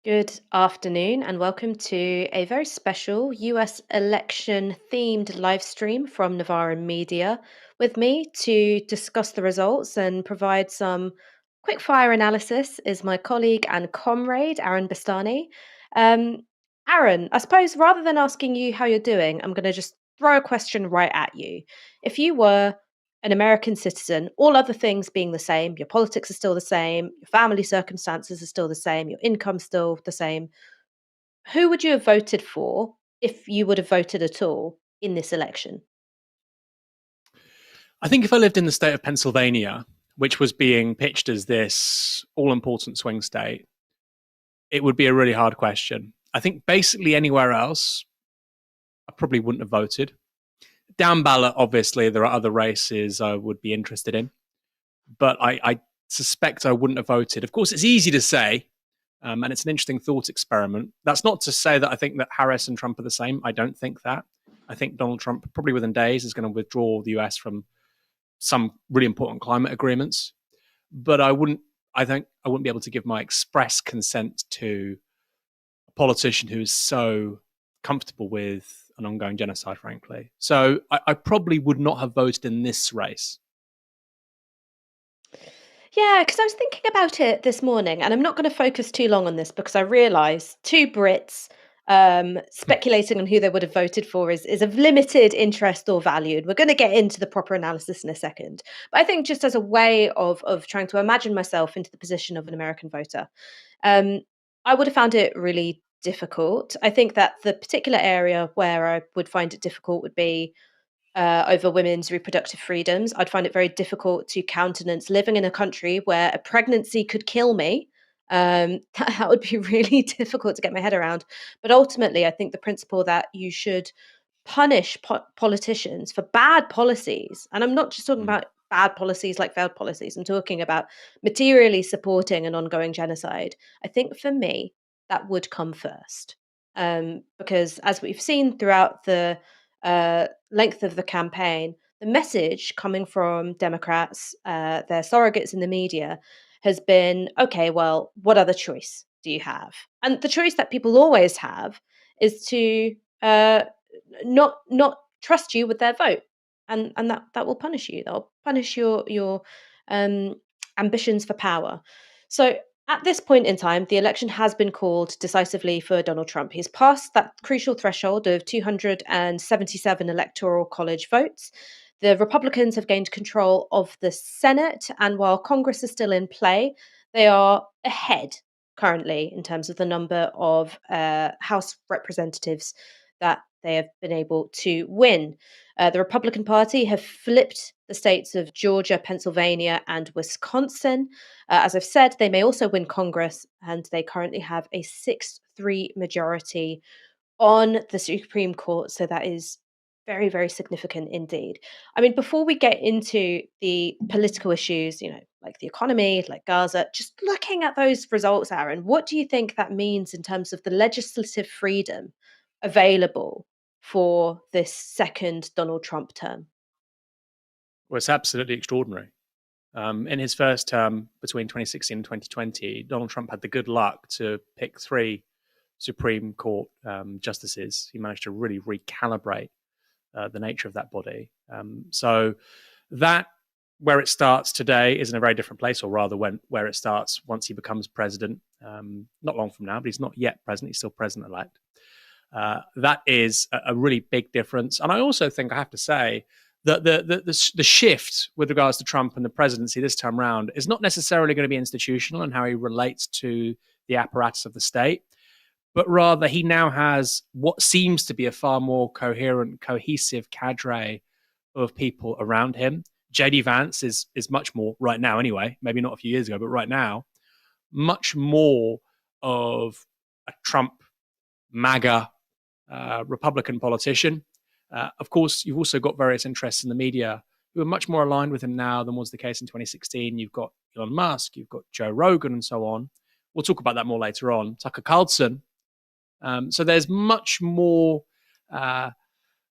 Good afternoon, and welcome to a very special US election themed live stream from Novara Media. With me to discuss the results and provide some quick fire analysis is my colleague and comrade, Aaron Bastani. Um, Aaron, I suppose rather than asking you how you're doing, I'm going to just throw a question right at you. If you were an American citizen, all other things being the same, your politics are still the same, your family circumstances are still the same, your income's still the same. Who would you have voted for if you would have voted at all in this election? I think if I lived in the state of Pennsylvania, which was being pitched as this all important swing state, it would be a really hard question. I think basically anywhere else, I probably wouldn't have voted. Down ballot, obviously, there are other races I would be interested in, but I suspect I wouldn't have voted. Of course, it's easy to say, and it's an interesting thought experiment. That's not to say that I think that Harris and Trump are the same. I don't think that. I think Donald Trump, probably within days, is going to withdraw the US from some really important climate agreements. But I think I wouldn't be able to give my express consent to a politician who is so comfortable with an ongoing genocide, frankly. So I probably would not have voted in this race. Yeah, because I was thinking about it this morning, and I'm not going to focus too long on this because I realise two Brits speculating on who they would have voted for is of limited interest or value. And we're going to get into the proper analysis in a second. But I think just as a way of trying to imagine myself into the position of an American voter, um, I would have found it really difficult. I think that the particular area where I would find it difficult would be over women's reproductive freedoms. I'd find it very difficult to countenance living in a country where a pregnancy could kill me. That would be really difficult to get my head around. But ultimately, I think the principle that you should punish politicians for bad policies, and I'm not just talking Mm. about bad policies like failed policies, I'm talking about materially supporting an ongoing genocide. I think for me, that would come first. Because as we've seen throughout the length of the campaign, the message coming from Democrats, their surrogates in the media, has been okay, well, what other choice do you have? And the choice that people always have is to not trust you with their vote, and that will punish you. They'll punish your um, ambitions for power. So at this point in time, the election has been called decisively for Donald Trump. He's passed that crucial threshold of 277 electoral college votes. The Republicans have gained control of the Senate, and while Congress is still in play, they are ahead currently in terms of the number of House representatives that they have been able to win. The Republican Party have flipped the states of Georgia, Pennsylvania, and Wisconsin. As I've said, they may also win Congress, and they currently have a 6-3 majority on the Supreme Court. So that is very, very significant indeed. I mean, before we get into the political issues, like the economy, like Gaza, just looking at those results, Aaron, what do you think that means in terms of the legislative freedom available for this second Donald Trump term? Well, it's absolutely extraordinary. In his first term between 2016 and 2020, Donald Trump had the good luck to pick three Supreme Court justices. He managed to really recalibrate the nature of that body. So that where it starts today is in a very different place, or rather, where it starts once he becomes president, not long from now, but he's not yet president; he's still president elect. That is a really big difference, and I also think I have to say that the shift with regards to Trump and the presidency this time round is not necessarily going to be institutional and how he relates to the apparatus of the state, but rather he now has what seems to be a far more coherent, cohesive cadre of people around him. JD Vance is much more right now, anyway. Maybe not a few years ago, but right now, much more of a Trump MAGA Republican politician. Of course, you've also got various interests in the media who are much more aligned with him now than was the case in 2016. You've got Elon Musk, you've got Joe Rogan, and so on. We'll talk about that more later on. Tucker Carlson. So there's much more of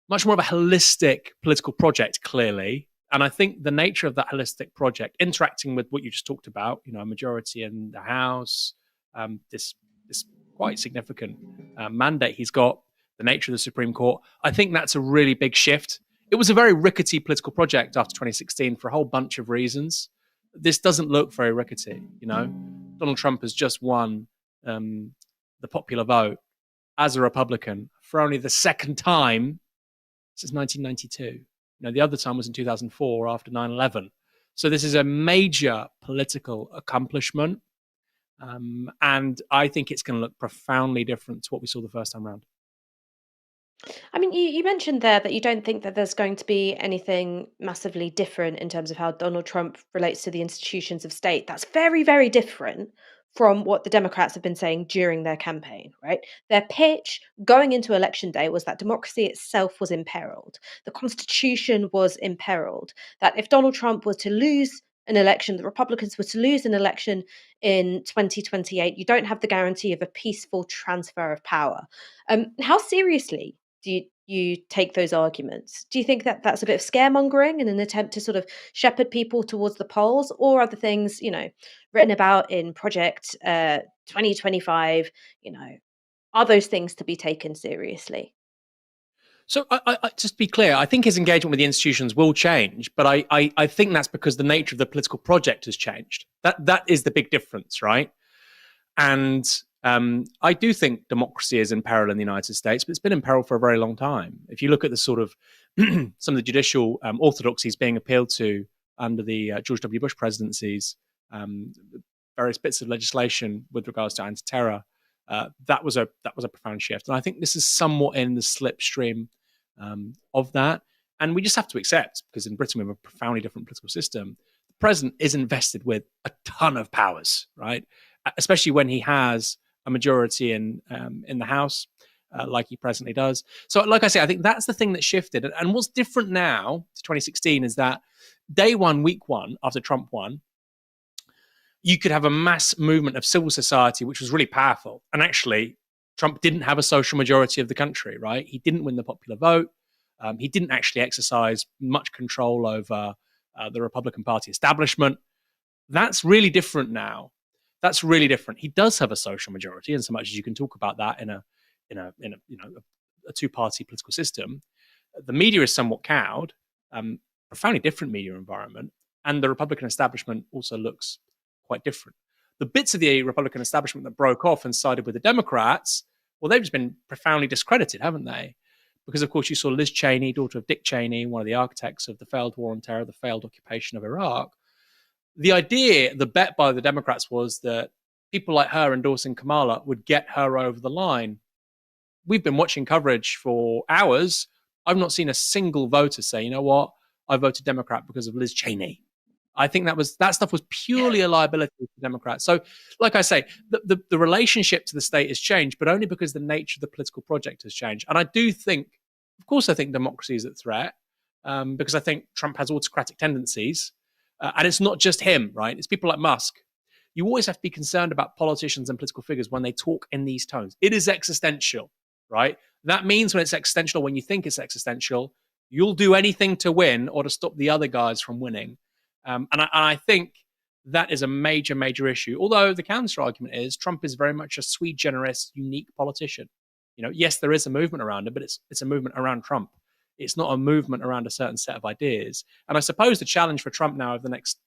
a holistic political project, clearly. And I think the nature of that holistic project, interacting with what you just talked about, a majority in the House, this quite significant mandate he's got, the nature of the Supreme Court. I think that's a really big shift. It was a very rickety political project after 2016 for a whole bunch of reasons. This doesn't look very rickety, you know. Donald Trump has just won the popular vote as a Republican for only the second time since 1992. You know, the other time was in 2004 after 9/11. So this is a major political accomplishment. And I think it's going to look profoundly different to what we saw the first time around. I mean, you mentioned there that you don't think that there's going to be anything massively different in terms of how Donald Trump relates to the institutions of state. That's very, very different from what the Democrats have been saying during their campaign, right? Their pitch going into election day was that democracy itself was imperiled, the Constitution was imperiled, that if Donald Trump were to lose an election, the Republicans were to lose an election in 2028, you don't have the guarantee of a peaceful transfer of power. How seriously do you take those arguments? Do you think that that's a bit of scaremongering in an attempt to sort of shepherd people towards the polls, or are the things written about in Project 2025? You know, are those things to be taken seriously? So, just to be clear, I think his engagement with the institutions will change, but I think that's because the nature of the political project has changed. That is the big difference, right? And I do think democracy is in peril in the United States, but it's been in peril for a very long time. If you look at the sort of some of the judicial orthodoxies being appealed to under the George W. Bush presidencies, um, various bits of legislation with regards to anti-terror, that was a profound shift. And I think this is somewhat in the slipstream of that. And we just have to accept, because in Britain we have a profoundly different political system. The president is invested with a ton of powers, right? Especially when he has a majority in the House, like he presently does. So, like I say, I think that's the thing that shifted. And what's different now to 2016 is that day one, week one, after Trump won, you could have a mass movement of civil society, which was really powerful. And actually, Trump didn't have a social majority of the country, right? He didn't win the popular vote. He didn't actually exercise much control over the Republican Party establishment. That's really different now. That's really different. He does have a social majority, in so much as you can talk about that in a a two-party political system. The media is somewhat cowed, profoundly different media environment, and the Republican establishment also looks quite different. The bits of the Republican establishment that broke off and sided with the Democrats, well, they've just been profoundly discredited, haven't they? Because, of course, you saw Liz Cheney, daughter of Dick Cheney, one of the architects of the failed war on terror, the failed occupation of Iraq. The idea, the bet by the Democrats was that people like her endorsing Kamala would get her over the line. We've been watching coverage for hours. I've not seen a single voter say, you know what, I voted Democrat because of Liz Cheney. I think that stuff was purely a liability for Democrats. So, like I say, the relationship to the state has changed, but only because the nature of the political project has changed. And I do think, of course, I think democracy is at threat, because I think Trump has autocratic tendencies. And it's not just him, right? It's people like Musk. You always have to be concerned about politicians and political figures when they talk in these tones. It is existential, right? That means when it's existential, when you think it's existential, you'll do anything to win or to stop the other guys from winning. And I think that is a major, major issue. Although the counter argument is Trump is very much a sui generis, unique politician. You know, yes, there is a movement around him, but it's a movement around Trump. It's not a movement around a certain set of ideas. And I suppose the challenge for Trump now over the next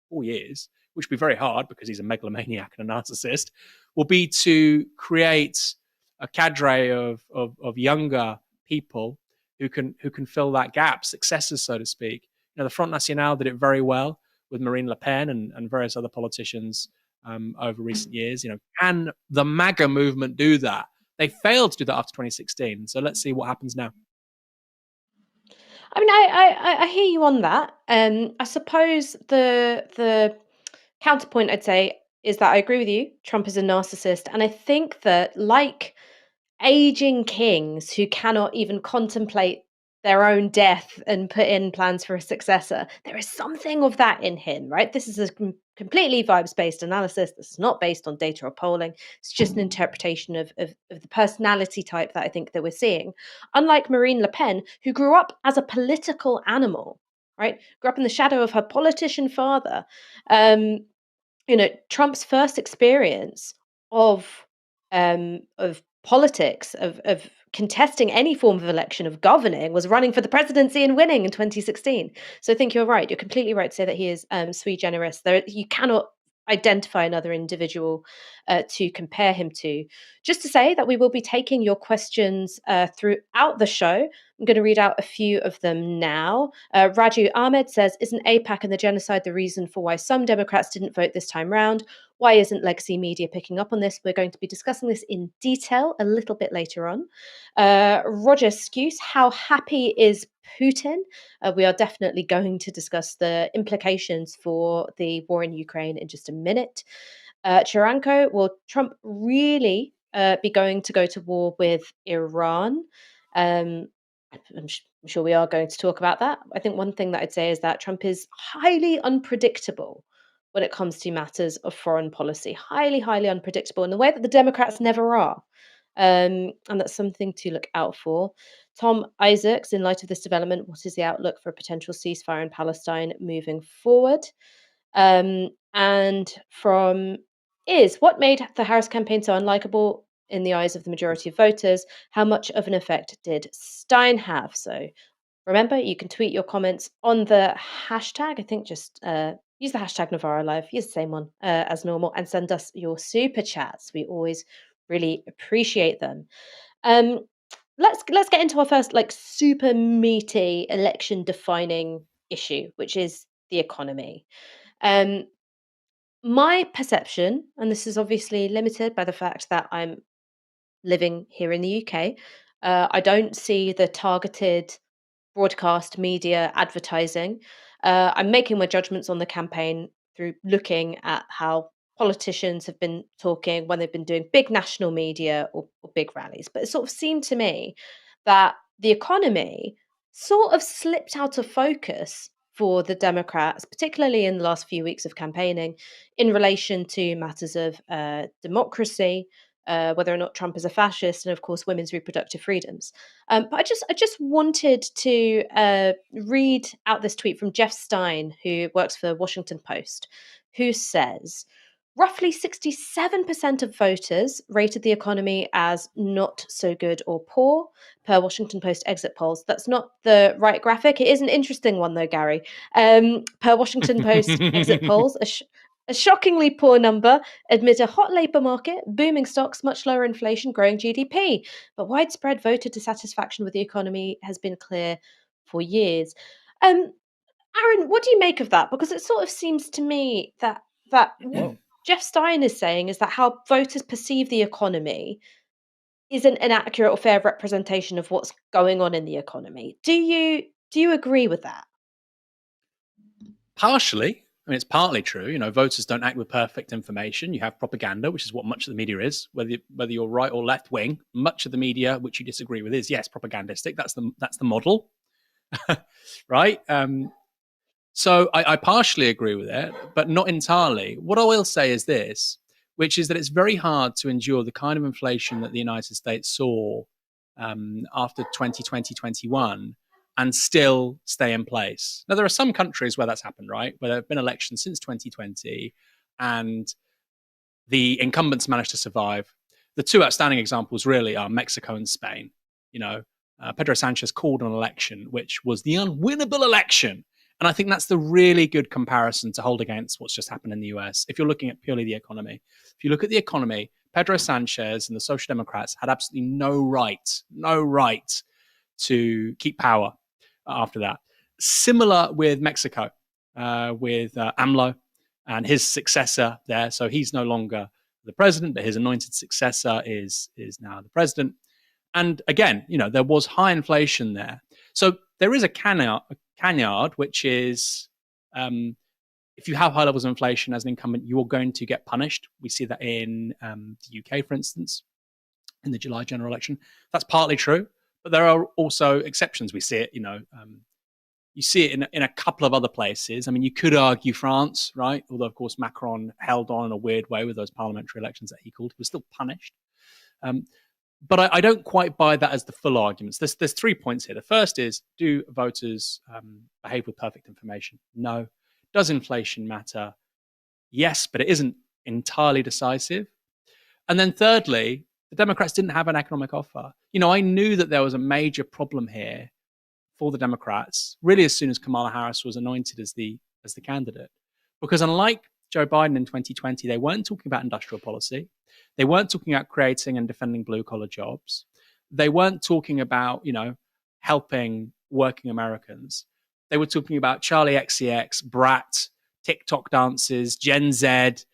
4 years, which will be very hard because he's a megalomaniac and a narcissist, will be to create a cadre of younger people who can fill that gap, successors, so to speak. You know, the Front National did it very well with Marine Le Pen and various other politicians over recent years. You know, can the MAGA movement do that? They failed to do that after 2016. So let's see what happens now. I mean, I hear you on that. I suppose the counterpoint I'd say is that I agree with you. Trump is a narcissist, and I think that like aging kings who cannot even contemplate their own death and put in plans for a successor. There is something of that in him, right? This is a completely vibes based analysis. This is not based on data or polling. It's just an interpretation of the personality type that I think that we're seeing. Unlike Marine Le Pen, who grew up as a political animal, right? Grew up in the shadow of her politician father. Um, Trump's first experience of of politics, of contesting any form of election, of governing, was running for the presidency and winning in 2016. So I think you're right. You're completely right to say that he is sui generis. There, you cannot identify another individual to compare him to. Just to say that we will be taking your questions throughout the show. I'm going to read out a few of them now. Raju Ahmed says, "Isn't APAC and the genocide the reason for why some Democrats didn't vote this time round? Why isn't legacy media picking up on this?" We're going to be discussing this in detail a little bit later on. Roger Skuse, how happy is Putin? We are definitely going to discuss the implications for the war in Ukraine in just a minute. Chiranko, will Trump really be going to go to war with Iran? Um, I'm sure we are going to talk about that. I think one thing that I'd say is that Trump is highly unpredictable when it comes to matters of foreign policy. Highly, highly unpredictable in the way that the Democrats never are. And that's something to look out for. Tom Isaacs, in light of this development, what is the outlook for a potential ceasefire in Palestine moving forward? And from is what made the Harris campaign so unlikable in the eyes of the majority of voters? How much of an effect did Stein have? So remember, you can tweet your comments on the hashtag. I think just use the hashtag Novara Live, use the same one as normal, and send us your super chats. We always really appreciate them. Um, let's get into our first like super meaty election defining issue, which is the economy. Um, my perception, and this is obviously limited by the fact that I'm living here in the UK, I don't see the targeted broadcast media advertising. I'm making my judgments on the campaign through looking at how politicians have been talking when they've been doing big national media or big rallies. But it sort of seemed to me that the economy sort of slipped out of focus for the Democrats, particularly in the last few weeks of campaigning, in relation to matters of democracy, whether or not Trump is a fascist, and of course women's reproductive freedoms. But I just wanted to read out this tweet from Jeff Stein, who works for Washington Post, who says roughly 67% of voters rated the economy as not so good or poor per Washington Post exit polls. That's not the right graphic. It is an interesting one though, Gary. Per Washington Post exit polls, a shockingly poor number amid a hot labour market, booming stocks, much lower inflation, growing GDP. But widespread voter dissatisfaction with the economy has been clear for years. Aaron, what do you make of that? Because it sort of seems to me that what Jeff Stein is saying is that how voters perceive the economy isn't an accurate or fair representation of what's going on in the economy. Do you agree with that? Partially. I mean, it's partly true. You know, voters don't act with perfect information. You have propaganda, which is what much of the media is. Whether you're right or left wing, much of the media which you disagree with is yes, propagandistic. That's the model, right? So I partially agree with it, but not entirely. What I will say is this, which is that it's very hard to endure the kind of inflation that the United States saw after 2020, 21 and still stay in place. Now, there are some countries where that's happened, right? Where there have been elections since 2020 and the incumbents managed to survive. The two outstanding examples really are Mexico and Spain. You know, Pedro Sanchez called an election, which was the unwinnable election. And I think that's the really good comparison to hold against what's just happened in the US. If you're looking at purely the economy, if you look at the economy, Pedro Sanchez and the Social Democrats had absolutely no right to keep power after that. Similar with Mexico, with AMLO and his successor there. So he's no longer the president, but his anointed successor is now the president. And again, you know, there was high inflation there. So there is a canard, which is if you have high levels of inflation as an incumbent, you are going to get punished. We see that in the UK, for instance, in the July general election. That's partly true, but there are also exceptions. We see it, you know, you see it in a couple of other places. I mean, you could argue France, right? Although, of course, Macron held on in a weird way with those parliamentary elections that he called. He was still punished. But I don't quite buy that as the full arguments. There's 3 points here. The first is, do voters behave with perfect information? No. Does inflation matter? Yes, but it isn't entirely decisive. And then thirdly, the Democrats didn't have an economic offer. I knew that there was a major problem here for the Democrats really as soon as Kamala Harris was anointed as the candidate. Because unlike Joe Biden in 2020, they weren't talking about industrial policy. They weren't talking about creating and defending blue collar jobs. They weren't talking about, helping working Americans. They were talking about Charlie XCX, Brat, TikTok dances, Gen Z,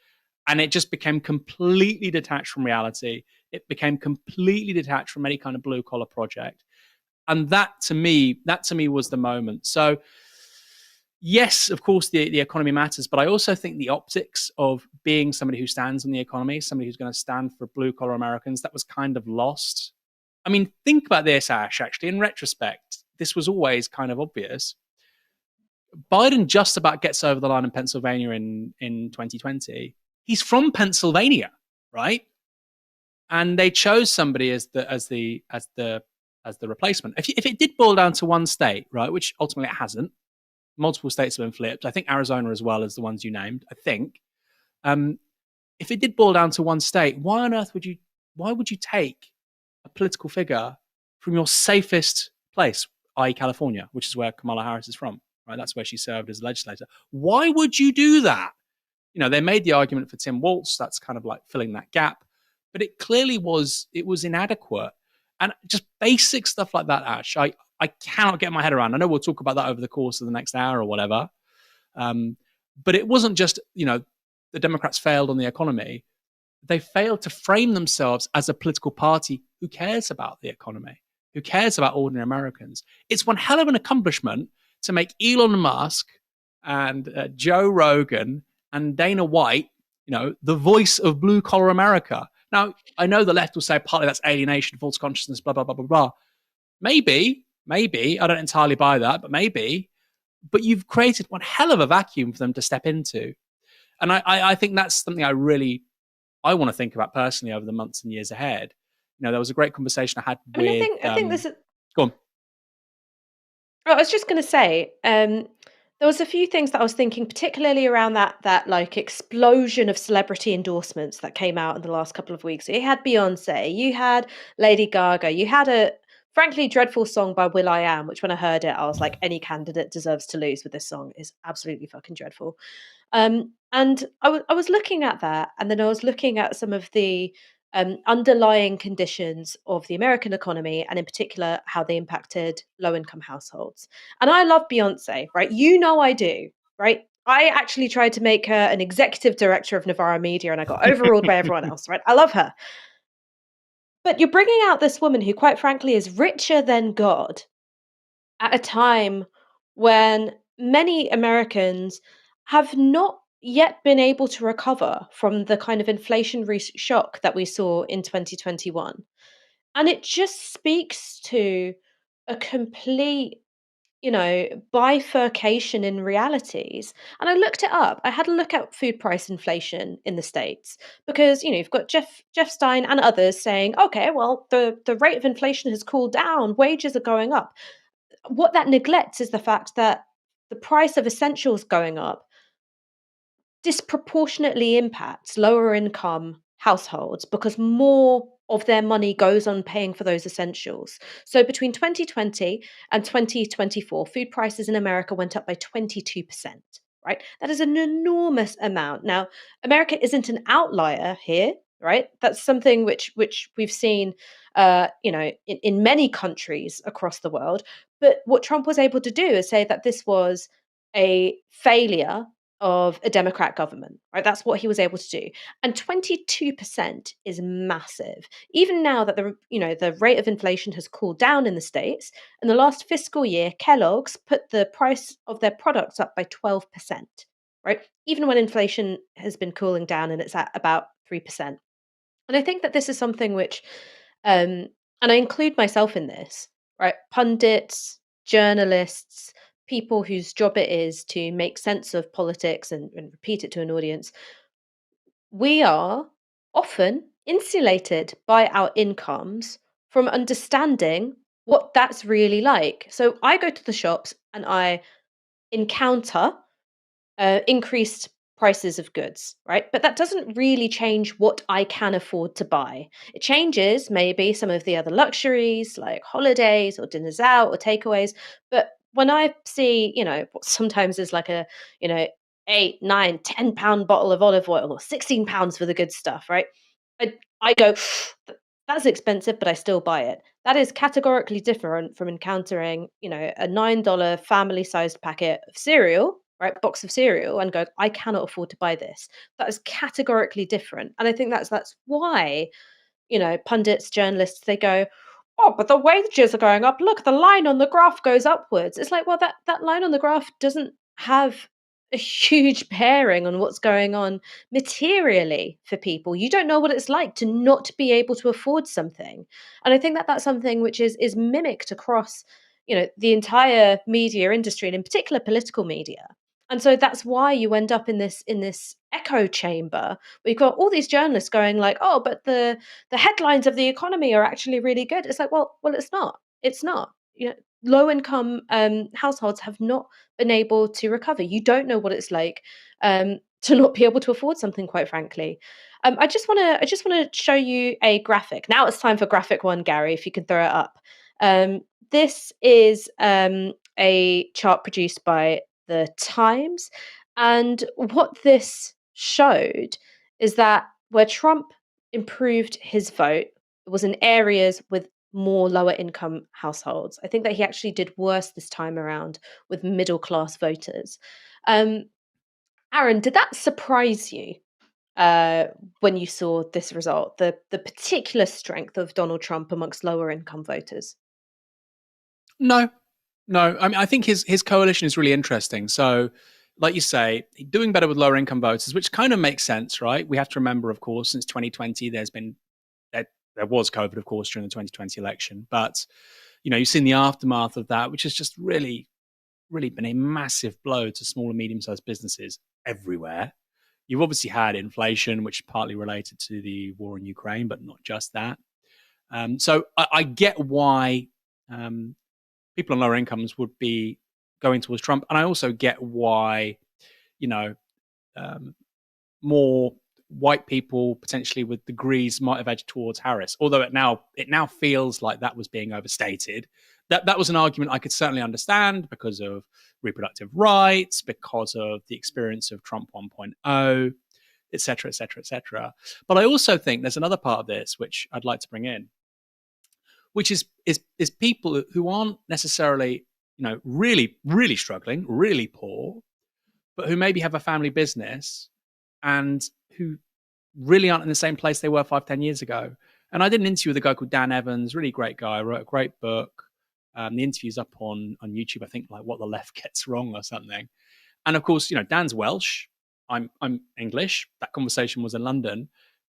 and it just became completely detached from reality. It became completely detached from any kind of blue collar project. And that to me was the moment. So yes, of course, the economy matters, but I also think the optics of being somebody who stands on the economy, somebody who's going to stand for blue collar Americans, that was kind of lost. I mean, think about this, Ash, actually, in retrospect, this was always kind of obvious. Biden just about gets over the line in Pennsylvania in 2020. He's from Pennsylvania, right? And they chose somebody as the replacement. If it did boil down to one state, right, which ultimately it hasn't, multiple states have been flipped. I think Arizona as well as the ones you named. I think um, if it did boil down to one state, why on earth would you? Why would you take a political figure from your safest place, i.e., California, which is where Kamala Harris is from? Right, that's where she served as a legislator. Why would you do that? They made the argument for Tim Walz. That's kind of like filling that gap, but it clearly was inadequate. And just basic stuff like that, Ash, I cannot get my head around. I know we'll talk about that over the course of the next hour or whatever. But it wasn't just, the Democrats failed on the economy. They failed to frame themselves as a political party who cares about the economy, who cares about ordinary Americans. It's one hell of an accomplishment to make Elon Musk and Joe Rogan and Dana White, the voice of blue collar America. Now, I know the left will say partly that's alienation, false consciousness, blah, blah, blah, blah, blah. Maybe, I don't entirely buy that, but maybe. But you've created one hell of a vacuum for them to step into. And I think that's something I want to think about personally over the months and years ahead. There was a great conversation I had I mean, with I think this is. go on. I was just going to say, there was a few things that I was thinking, particularly around that like explosion of celebrity endorsements that came out in the last couple of weeks. You had Beyonce, you had Lady Gaga, you had a frankly dreadful song by Will I Am, which when I heard it, I was like, any candidate deserves to lose with this song. It's absolutely fucking dreadful. And I was looking at that, and then I was looking at some of the underlying conditions of the American economy, and in particular, how they impacted low income households. And I love Beyonce, right? I do, right? I actually tried to make her an executive director of Novara Media, and I got overruled by everyone else, right? I love her. But you're bringing out this woman who, quite frankly, is richer than God at a time when many Americans have not yet been able to recover from the kind of inflationary shock that we saw in 2021. And it just speaks to a complete, bifurcation in realities. And I looked it up. I had a look at food price inflation in the States because, you've got Jeff Stein and others saying, okay, well, the rate of inflation has cooled down, wages are going up. What that neglects is the fact that the price of essentials going up disproportionately impacts lower income households because more of their money goes on paying for those essentials. So between 2020 and 2024, food prices in America went up by 22%, right? That is an enormous amount. Now, America isn't an outlier here, right? That's something which we've seen in many countries across the world. But what Trump was able to do is say that this was a failure of a Democrat government, right? That's what he was able to do. And 22% is massive. Even now that the rate of inflation has cooled down in the States, in the last fiscal year, Kellogg's put the price of their products up by 12%, right? Even when inflation has been cooling down and it's at about 3%. And I think that this is something which, and I include myself in this, right? Pundits, journalists, people whose job it is to make sense of politics and repeat it to an audience, we are often insulated by our incomes from understanding what that's really like. So I go to the shops and I encounter increased prices of goods, right? But that doesn't really change what I can afford to buy. It changes maybe some of the other luxuries like holidays or dinners out or takeaways. But when I see, what sometimes is like a, you know, 8, 9, 10 pound bottle of olive oil or 16 pounds for the good stuff, right? I, I go, that's expensive, but I still buy it. That is categorically different from encountering, a $9 family sized packet of cereal, right? Box of cereal and go, I cannot afford to buy this. That is categorically different. And I think that's why, pundits, journalists, they go, oh, but the wages are going up. Look, the line on the graph goes upwards. It's like, well, that line on the graph doesn't have a huge bearing on what's going on materially for people. You don't know what it's like to not be able to afford something. And I think that that's something which is mimicked across, the entire media industry and in particular political media. And so that's why you end up in this echo chamber where you've got all these journalists going like, oh, but the headlines of the economy are actually really good. It's like, well, it's not. It's not. Low income households have not been able to recover. You don't know what it's like to not be able to afford something, quite frankly. I just want to show you a graphic. Now it's time for graphic one, Gary. If you can throw it up. This is a chart produced by the Times, and what this showed is that where Trump improved his vote was in areas with more lower income households. I think that he actually did worse this time around with middle class voters. Um, Aaron, did that surprise you uh, when you saw this result? The particular strength of Donald Trump amongst lower income voters. No, no. I mean, I think his coalition is really interesting. So, like you say, doing better with lower income voters, which kind of makes sense, right? We have to remember, of course, since 2020, there was COVID, of course, during the 2020 election, but you've seen the aftermath of that, which has just really, really been a massive blow to small and medium sized businesses everywhere. You've obviously had inflation, which is partly related to the war in Ukraine, but not just that. So I get why um, people on lower incomes would be going towards Trump, and I also get why you know um, more white people potentially with degrees might have edged towards Harris. Although it now feels like that was being overstated. That was an argument I could certainly understand because of reproductive rights, because of the experience of Trump 1.0, et cetera, et cetera, et cetera. But I also think there's another part of this which I'd like to bring in, which is people who aren't necessarily really really struggling, really poor, but who maybe have a family business and who really aren't in the same place they were 5-10 years ago. And I did an interview with a guy called Dan Evans, really great guy, wrote a great book. The interview's up on YouTube, I think, like What the Left Gets Wrong or something. And of course, Dan's Welsh. I'm English. That conversation was in London,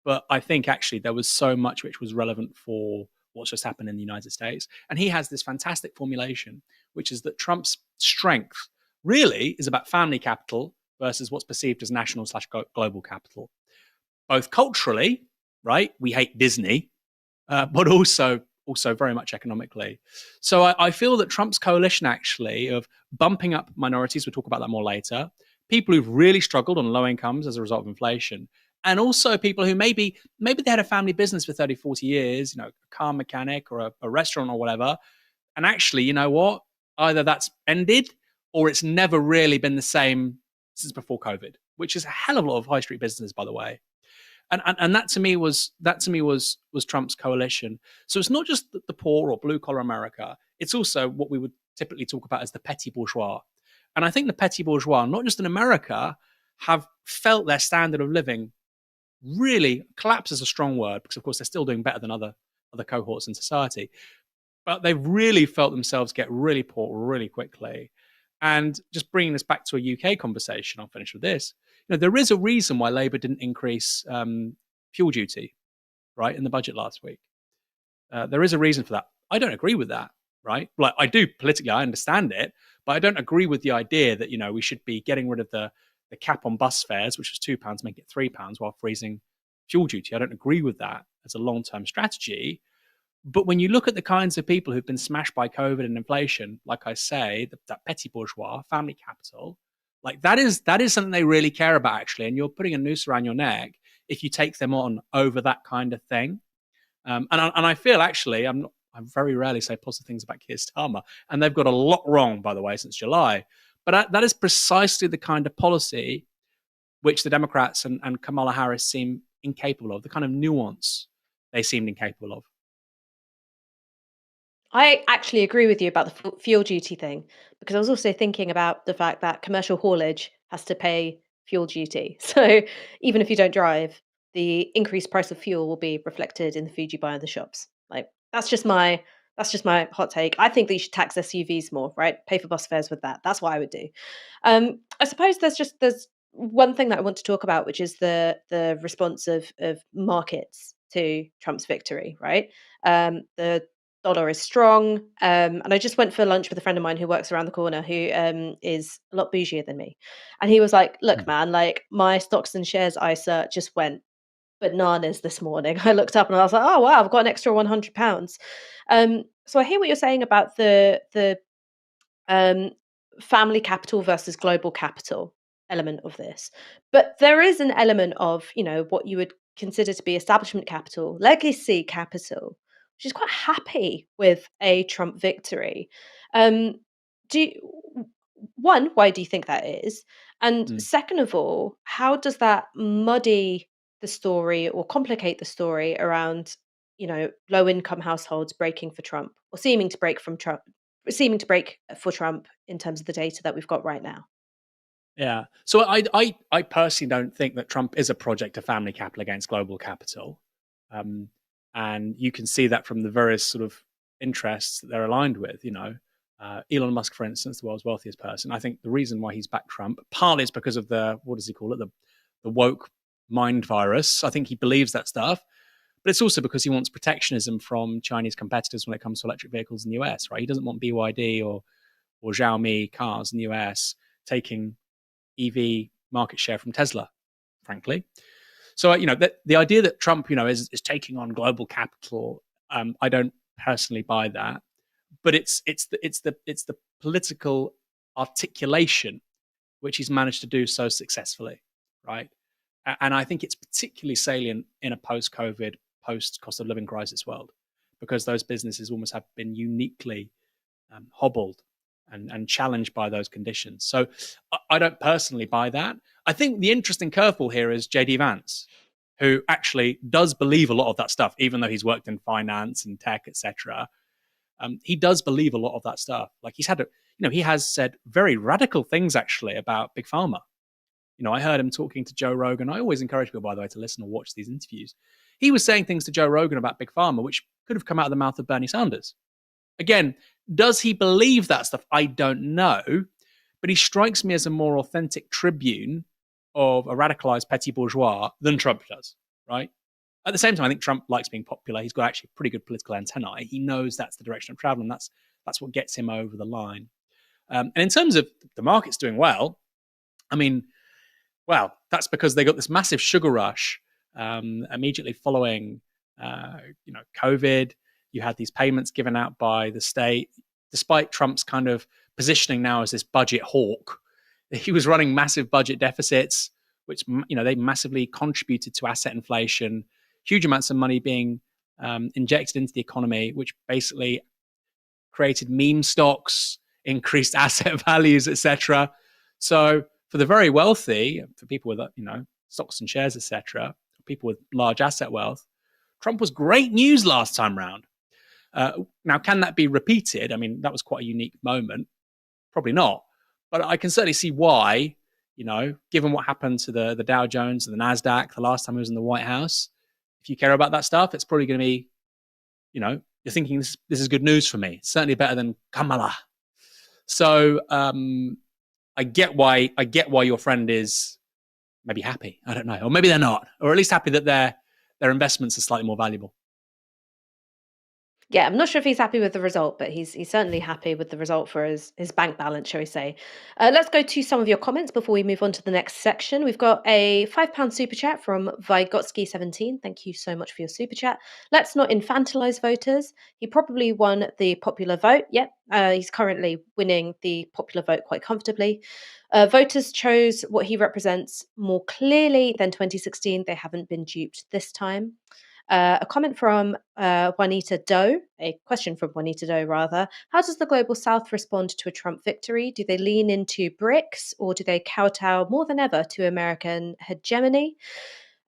but I think actually there was so much which was relevant for what's just happened in the United States. And he has this fantastic formulation, which is that Trump's strength really is about family capital versus what's perceived as national slash global capital, both culturally, right? We hate Disney, but also very much economically. So I feel that Trump's coalition actually of bumping up minorities, we'll talk about that more later, people who've really struggled on low incomes as a result of inflation, and also people who maybe they had a family business for 30, 40 years, a car mechanic or a restaurant or whatever. And actually, you know what? Either that's ended or it's never really been the same since before COVID, which is a hell of a lot of high street businesses, by the way. And that to me was Trump's coalition. So it's not just the poor or blue collar America. It's also what we would typically talk about as the petty bourgeois. And I think the petty bourgeois, not just in America, have felt their standard of living really collapse is a strong word because of course they're still doing better than other cohorts in society, but they've really felt themselves get really poor really quickly. And just bringing this back to a UK conversation, I'll finish with this. There is a reason why Labour didn't increase fuel duty, right, in the budget last week. There is a reason for that. I don't agree with that, right? Like I do politically, I understand it, but I don't agree with the idea that we should be getting rid of the cap on bus fares, which was £2, make it £3 while freezing fuel duty. I don't agree with that as a long-term strategy. But when you look at the kinds of people who've been smashed by COVID and inflation, like I say, that petty bourgeois, family capital, Like that is something they really care about, actually. And you're putting a noose around your neck if you take them on over that kind of thing. And I feel actually I very rarely say positive things about Keir Starmer, and they've got a lot wrong, by the way, since July. But that is precisely the kind of policy which the Democrats and Kamala Harris seem incapable of, the kind of nuance they seemed incapable of. I actually agree with you about the fuel duty thing because I was also thinking about the fact that commercial haulage has to pay fuel duty. So even if you don't drive, the increased price of fuel will be reflected in the food you buy in the shops. Like that's just my hot take. I think that you should tax SUVs more, right? Pay for bus fares with that. That's what I would do. I suppose there's one thing that I want to talk about, which is the response of markets to Trump's victory, right? The dollar is strong. And I just went for lunch with a friend of mine who works around the corner who is a lot bougier than me. And he was like, look, Mm. man, like my stocks and shares ISA just went bananas this morning. I looked up and I was like, oh wow, I've got an extra £100. So I hear what you're saying about the um, family capital versus global capital element of this. But there is an element of, what you would consider to be establishment capital, legacy capital, which is quite happy with a Trump victory. Um, do you, one, why do you think that is? And Mm. second of all, how does that muddy the story or complicate the story around, low income households breaking for Trump or seeming to break for Trump in terms of the data that we've got right now? Yeah. So I personally don't think that Trump is a project of family capital against global capital. Um, and you can see that from the various sort of interests that they're aligned with. Elon Musk, for instance, the world's wealthiest person. I think the reason why he's backed Trump partly is because of the, what does he call it, the woke mind virus. I think he believes that stuff, but it's also because he wants protectionism from Chinese competitors when it comes to electric vehicles in the US. Right? He doesn't want BYD or Xiaomi cars in the US taking EV market share from Tesla, frankly. So the idea that Trump is taking on global capital, I don't personally buy that. But it's the political articulation which he's managed to do so successfully, right? And I think it's particularly salient in a post-COVID, post-cost of living crisis world, because those businesses almost have been uniquely hobbled and challenged by those conditions. So I don't personally buy that. I think the interesting curveball here is JD Vance, who actually does believe a lot of that stuff, even though he's worked in finance and tech, etc. He does believe a lot of that stuff. Like he has said very radical things actually about big pharma. I heard him talking to Joe Rogan. I always encourage people, by the way, to listen or watch these interviews. He was saying things to Joe Rogan about big pharma, which could have come out of the mouth of Bernie Sanders. Again, does he believe that stuff? I don't know. But he strikes me as a more authentic tribune of a radicalized petit bourgeois than Trump does, right? At the same time, I think Trump likes being popular. He's got actually pretty good political antennae. He knows that's the direction of travel, and that's what gets him over the line. And in terms of the markets doing well, I mean, well, that's because they got this massive sugar rush immediately following, COVID. You had these payments given out by the state, despite Trump's kind of positioning now as this budget hawk. He was running massive budget deficits, which they massively contributed to asset inflation. Huge amounts of money being injected into the economy, which basically created meme stocks, increased asset values, etc. So for the very wealthy, for people with stocks and shares, etc., people with large asset wealth, Trump was great news last time round. Now, can that be repeated? I mean, that was quite a unique moment. Probably not, but I can certainly see why. Given what happened to the Dow Jones and the Nasdaq the last time he was in the White House, if you care about that stuff, it's probably going to be, you're thinking this is good news for me. It's certainly better than Kamala. So I get why your friend is maybe happy. I don't know, or maybe they're not, or at least happy that their investments are slightly more valuable. Yeah, I'm not sure if he's happy with the result, but he's certainly happy with the result for his bank balance, shall we say. Let's go to some of your comments before we move on to the next section. We've got a £5 super chat from Vygotsky17. Thank you so much for your super chat. Let's not infantilize voters. He probably won the popular vote. Yep, he's currently winning the popular vote quite comfortably. Voters chose what he represents more clearly than 2016. They haven't been duped this time. A comment from Juanita Doe, a question from Juanita Doe, rather. How does the Global South respond to a Trump victory? Do they lean into BRICS or do they kowtow more than ever to American hegemony?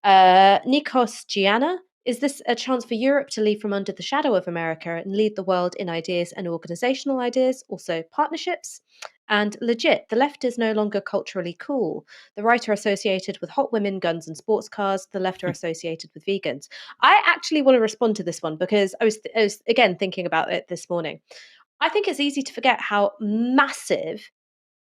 Nikos Gianna, is this a chance for Europe to leave from under the shadow of America and lead the world in ideas and organizational ideas, also partnerships? And legit, the left is no longer culturally cool. The right are associated with hot women, guns, and sports cars. The left are associated with vegans. I actually want to respond to this one because I was again thinking about it this morning. I think it's easy to forget how massive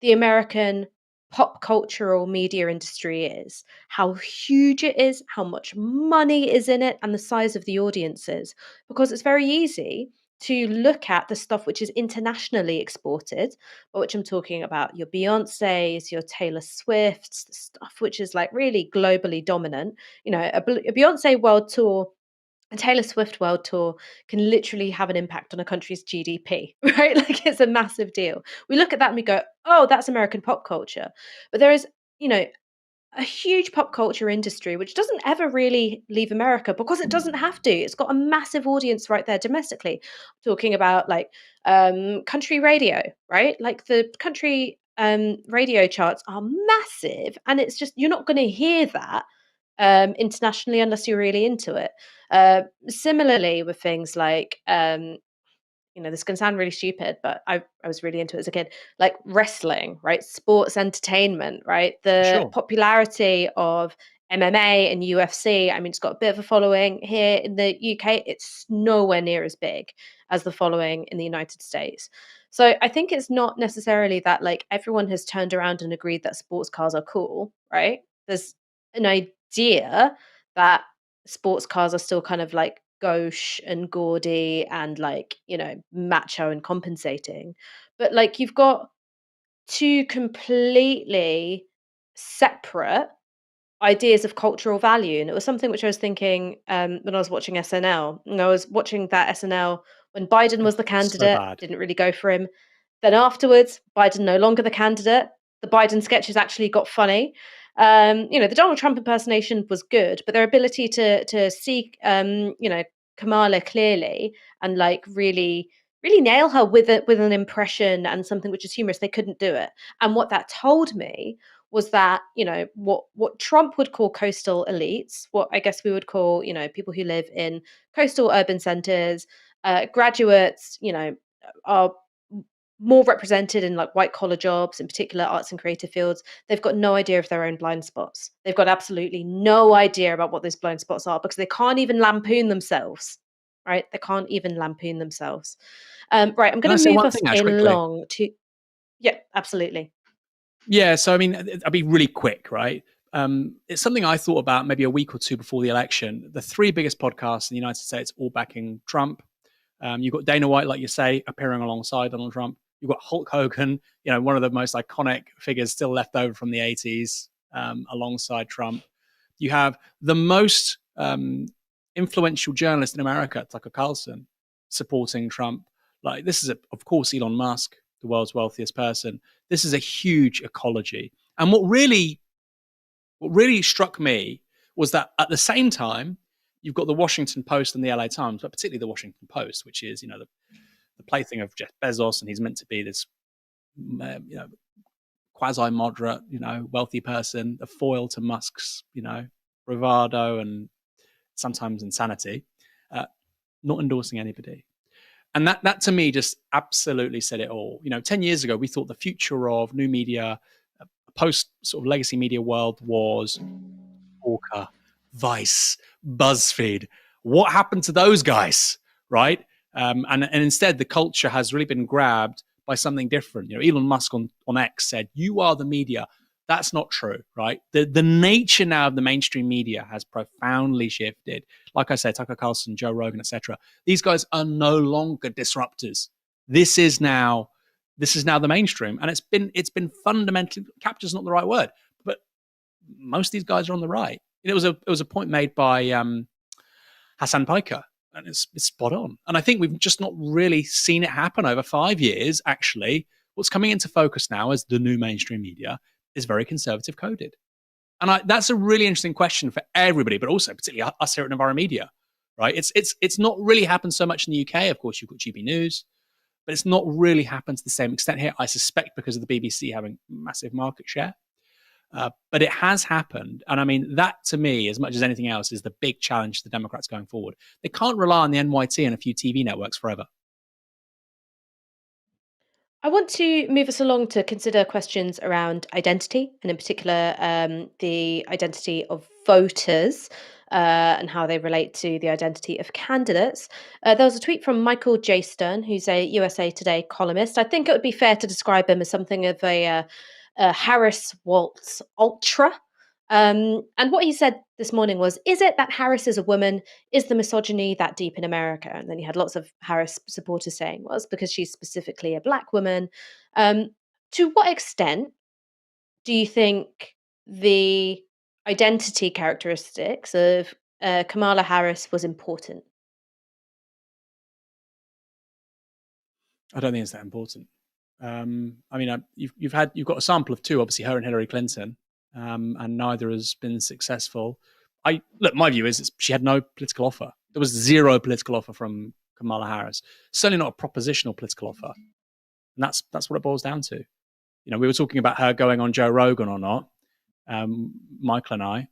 the American pop cultural media industry is, how huge it is, how much money is in it, and the size of the audiences. Because it's very easy to look at the stuff which is internationally exported, but which I'm talking about your Beyonce's, your Taylor Swift's, the stuff which is like really globally dominant. You know, a Beyonce world tour, a Taylor Swift world tour can literally have an impact on a country's GDP, right? Like it's a massive deal. We look at that and we go, oh, that's American pop culture. But there is, you know, a huge pop culture industry which doesn't ever really leave America because it doesn't have to. It's got a massive audience right there domestically. Talking about like country radio, right? Like the country radio charts are massive, and it's just you're not going to hear that internationally unless you're really into it. Similarly, with things like this can sound really stupid, but I was really into it as a kid, like wrestling, right? Sports entertainment, right? The Sure. popularity of MMA and UFC. I mean, it's got a bit of a following here in the UK. It's nowhere near as big as the following in the United States. So I think it's not necessarily that like everyone has turned around and agreed that sports cars are cool, right? There's an idea that sports cars are still kind of like gauche and gaudy and like, macho and compensating. But like you've got two completely separate ideas of cultural value. And it was something which I was thinking when I was watching SNL. And I was watching that SNL when Biden was the So candidate, bad. didn't really go for him. Then afterwards, Biden no longer the candidate. The Biden sketches actually got funny. The Donald Trump impersonation was good, but their ability to see, Kamala clearly and like really nail her with an impression and something which is humorous, they couldn't do it. And what that told me was that what Trump would call coastal elites, what I guess we would call people who live in coastal urban centers, graduates, are more represented in like white collar jobs, in particular arts and creative fields. They've got no idea of their own blind spots. They've got absolutely no idea about what those blind spots are because they can't even lampoon themselves. Right? They can't even lampoon themselves. Right, I'm Can I going to say move one us thing, Ash, quickly? along to. Yeah, absolutely. Yeah, so I mean, I'll be really quick, right? It's something I thought about maybe a week or two before the election. The three biggest podcasts in the United States all backing Trump. You've got Dana White, like you say, appearing alongside Donald Trump. You've got Hulk Hogan, one of the most iconic figures still left over from the 80s, alongside Trump. You have the most influential journalist in America, Tucker Carlson, supporting Trump. Like this is, of course, Elon Musk, the world's wealthiest person. This is a huge ecology. And what really struck me was that at the same time, you've got the Washington Post and the LA Times, but particularly the Washington Post, which is the plaything of Jeff Bezos, and he's meant to be this quasi moderate, wealthy person, a foil to Musk's bravado and sometimes insanity. Uh, Not endorsing anybody. And that to me just absolutely said it all. 10 years ago, we thought the future of new media, post sort of legacy media world was Orca, Vice, BuzzFeed. What happened to those guys, right? And instead, the culture has really been grabbed by something different. Elon Musk on X said, "You are the media That's not true, right? The nature now of the mainstream media has profoundly shifted. Like I said, Tucker Carlson, Joe Rogan, etc. These guys are no longer disruptors. This is now the mainstream, and it's been fundamentally, capture's not the right word, but most of these guys are on the right. It was a point made by Hassan Piker, and it's spot on. And I think we've just not really seen it happen over 5 years. Actually, what's coming into focus now as the new mainstream media is very conservative coded, and that's a really interesting question for everybody, but also particularly us here at Novara Media. Right? It's not really happened so much in the UK. Of course, you've got GB News, but it's not really happened to the same extent here. I suspect because of the BBC having massive market share. But it has happened. And I mean, that to me, as much as anything else, is the big challenge to the Democrats going forward. They can't rely on the NYT and a few TV networks forever. I want to move us along to consider questions around identity, and in particular, the identity of voters and how they relate to the identity of candidates. There was a tweet from Michael J. Stern, who's a USA Today columnist. I think it would be fair to describe him as something of a Harris Waltz ultra. And what he said this morning was, is it that Harris is a woman? Is the misogyny that deep in America? And then you had lots of Harris supporters saying, well, it's because she's specifically a black woman. Um, to what extent do you think the identity characteristics of Kamala Harris was important? I don't think it's that important. I mean, you've got a sample of two, obviously her and Hillary Clinton, and neither has been successful. My view is she had no political offer. There was zero political offer from Kamala Harris. Certainly not a propositional political offer, and that's what it boils down to. You know, we were talking about her going on Joe Rogan or not, Michael and I,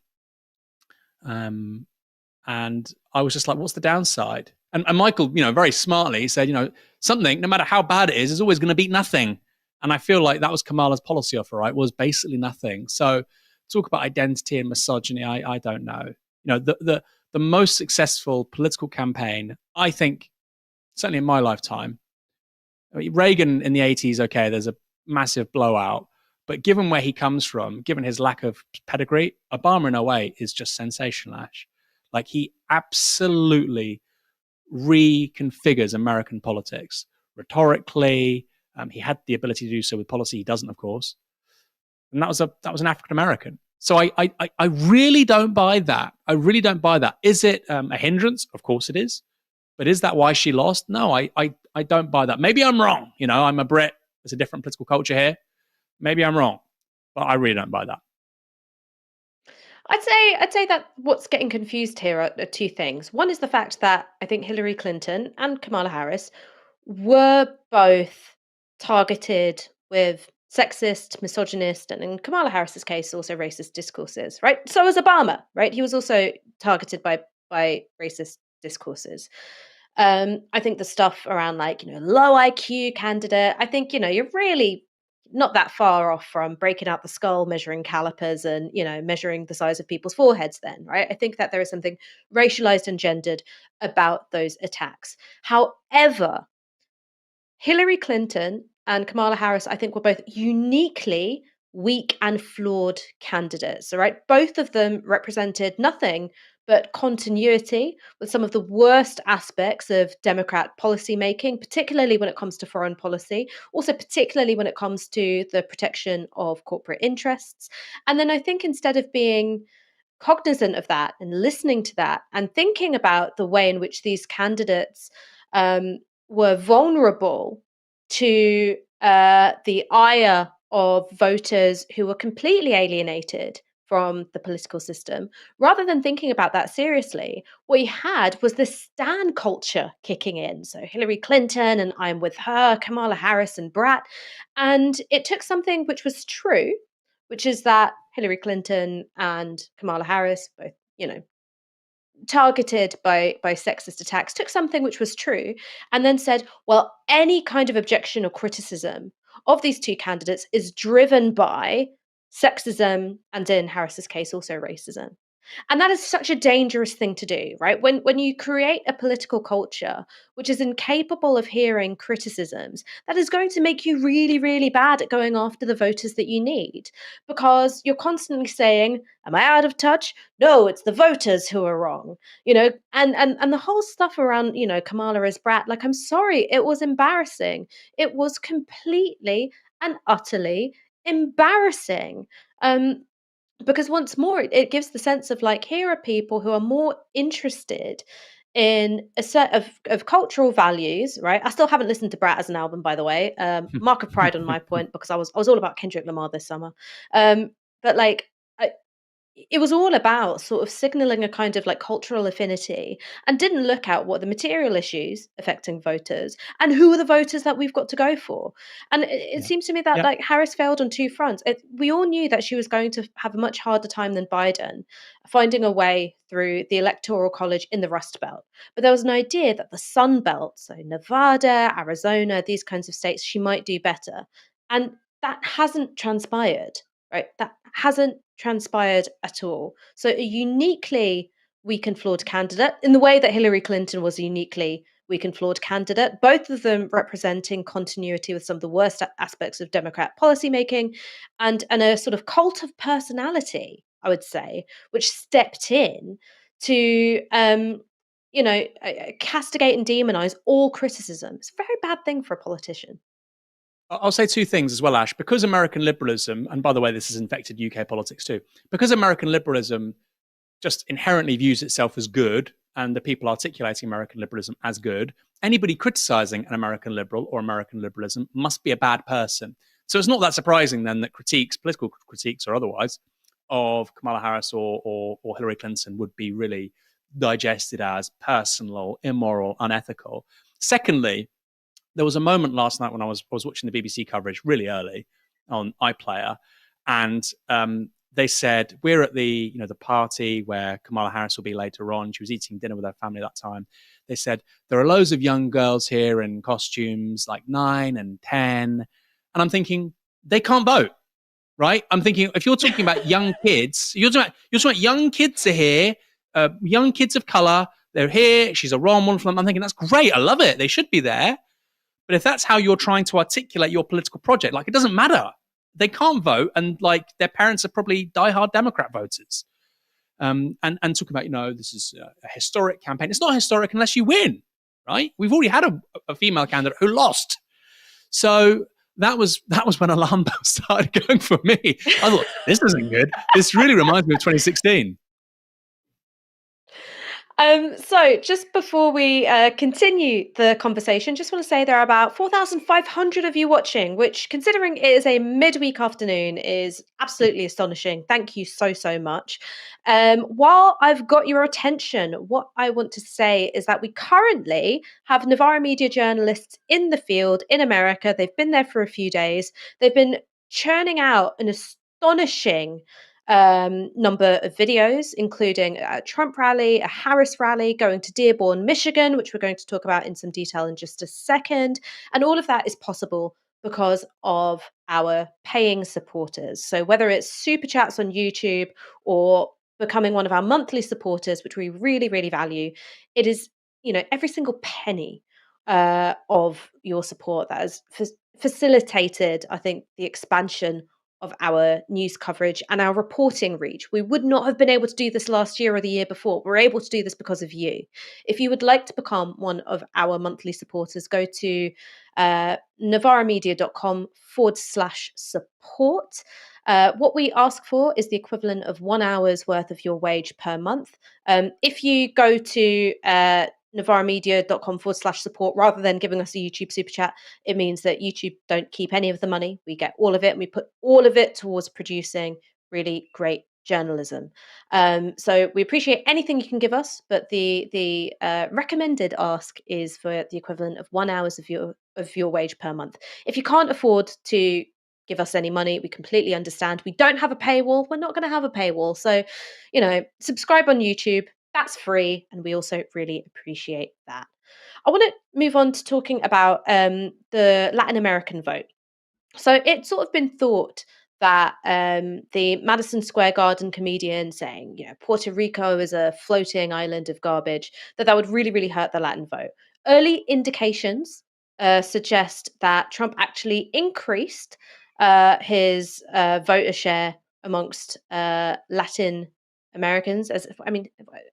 and I was just like, "What's the downside?" And Michael, very smartly said, something, no matter how bad it is always going to beat nothing. And I feel like that was Kamala's policy offer, right? Was basically nothing. So talk about identity and misogyny. I don't know. The most successful political campaign, I think, certainly in my lifetime. I mean, Reagan in the 80s, okay, there's a massive blowout. But given where he comes from, given his lack of pedigree, Obama in a way is just sensational, Ash. Like he absolutely reconfigures American politics rhetorically. He had the ability to do so with policy. He doesn't, of course. And that was an African American. So I really don't buy that. I really don't buy that. Is it a hindrance? Of course it is. But is that why she lost? No, I don't buy that. Maybe I'm wrong. I'm a Brit. There's a different political culture here. Maybe I'm wrong, but I really don't buy that. I'd say that what's getting confused here are two things. One is the fact that I think Hillary Clinton and Kamala Harris were both targeted with sexist, misogynist, and in Kamala Harris's case, also racist discourses, right? So was Obama, right? He was also targeted by racist discourses. I think the stuff around low IQ candidate, I think, you're really not that far off from breaking out the skull, measuring calipers, and measuring the size of people's foreheads. Then, right? I think that there is something racialized and gendered about those attacks. However, Hillary Clinton and Kamala Harris, I think, were both uniquely weak and flawed candidates. All right. Both of them represented nothing but continuity with some of the worst aspects of Democrat policymaking, particularly when it comes to foreign policy, also, particularly when it comes to the protection of corporate interests. And then I think instead of being cognizant of that and listening to that and thinking about the way in which these candidates um, were vulnerable to the ire of voters who were completely alienated from the political system, rather than thinking about that seriously, what you had was the stan culture kicking in. So Hillary Clinton and I'm with her, Kamala Harris and Brat. And it took something which was true, which is that Hillary Clinton and Kamala Harris, both, targeted by sexist attacks, took something which was true and then said, well, any kind of objection or criticism of these two candidates is driven by sexism and, in Harris's case, also racism. And that is such a dangerous thing to do, right? When you create a political culture which is incapable of hearing criticisms, that is going to make you really, really bad at going after the voters that you need, because you're constantly saying, "Am I out of touch? No, it's the voters who are wrong." And the whole stuff around, Kamala as brat, like, I'm sorry, it was embarrassing. It was completely and utterly embarrassing. Um, because once more, it gives the sense of like, here are people who are more interested in a set of cultural values, right? I still haven't listened to Brat as an album, by the way. Mark of pride on my point, because I was all about Kendrick Lamar this summer. But like, I, it was all about sort of signaling a kind of like cultural affinity, and didn't look at what the material issues affecting voters and who are the voters that we've got to go for. And it Yeah. seems to me that Yeah. like Harris failed on two fronts. We all knew that she was going to have a much harder time than Biden finding a way through the electoral college in the Rust Belt. But there was an idea that the Sun Belt, so Nevada, Arizona, these kinds of states, she might do better. And that hasn't transpired, right? That hasn't transpired at all. So a uniquely weak and flawed candidate, in the way that Hillary Clinton was a uniquely weak and flawed candidate, both of them representing continuity with some of the worst aspects of Democrat policymaking, and a sort of cult of personality, I would say, which stepped in to castigate and demonize all criticism. It's a very bad thing for a politician. I'll say two things as well, Ash. Because American liberalism, and by the way, this has infected UK politics too, because American liberalism just inherently views itself as good, and the people articulating American liberalism as good, anybody criticizing an American liberal or American liberalism must be a bad person. So it's not that surprising then that critiques, political critiques or otherwise, of Kamala Harris or Hillary Clinton would be really digested as personal, immoral, unethical. Secondly, there was a moment last night when I was watching the BBC coverage really early on iPlayer, and they said we're at the party where Kamala Harris will be later on. She was eating dinner with her family at that time. They said there are loads of young girls here in costumes like 9 and 10, and I'm thinking they can't vote, right? I'm thinking if you're talking about young kids, you're talking about young kids are here, young kids of color. They're here. She's a role model for them. I'm thinking that's great. I love it. They should be there. But if that's how you're trying to articulate your political project, like it doesn't matter. They can't vote, and like their parents are probably diehard Democrat voters. And talking about this is a historic campaign. It's not historic unless you win, right? We've already had a female candidate who lost, so that was when alarm bells started going for me. I thought this isn't good. This really reminds me of 2016. So just before we continue the conversation, just want to say there are about 4,500 of you watching, which, considering it is a midweek afternoon, is absolutely astonishing. Thank you so, so much. While I've got your attention, what I want to say is that we currently have Novara media journalists in the field in America. They've been there for a few days. They've been churning out an astonishing number of videos, including a Trump rally, a Harris rally, going to Dearborn, Michigan, which we're going to talk about in some detail in just a second. And all of that is possible because of our paying supporters. So whether it's super chats on YouTube or becoming one of our monthly supporters, which we really, really value, it is, every single penny of your support that has facilitated, I think, the expansion of our news coverage and our reporting reach. We would not have been able to do this last year or the year before. We're able to do this because of you. If you would like to become one of our monthly supporters, go to novaramedia.com/support. What we ask for is the equivalent of 1 hour's worth of your wage per month. If you go to novaramedia.com/support rather than giving us a YouTube super chat, it means that YouTube don't keep any of the money. We get all of it, and we put all of it towards producing really great journalism. So we appreciate anything you can give us, but the recommended ask is for the equivalent of 1 hour's of your wage per month. If you can't afford to give us any money, we completely understand. We don't have a paywall. We're not going to have a paywall. So, subscribe on YouTube. That's free, and we also really appreciate that. I want to move on to talking about the Latin American vote. So it's sort of been thought that the Madison Square Garden comedian saying, Puerto Rico is a floating island of garbage, that would really, really hurt the Latin vote. Early indications suggest that Trump actually increased his voter share amongst Latin Americans,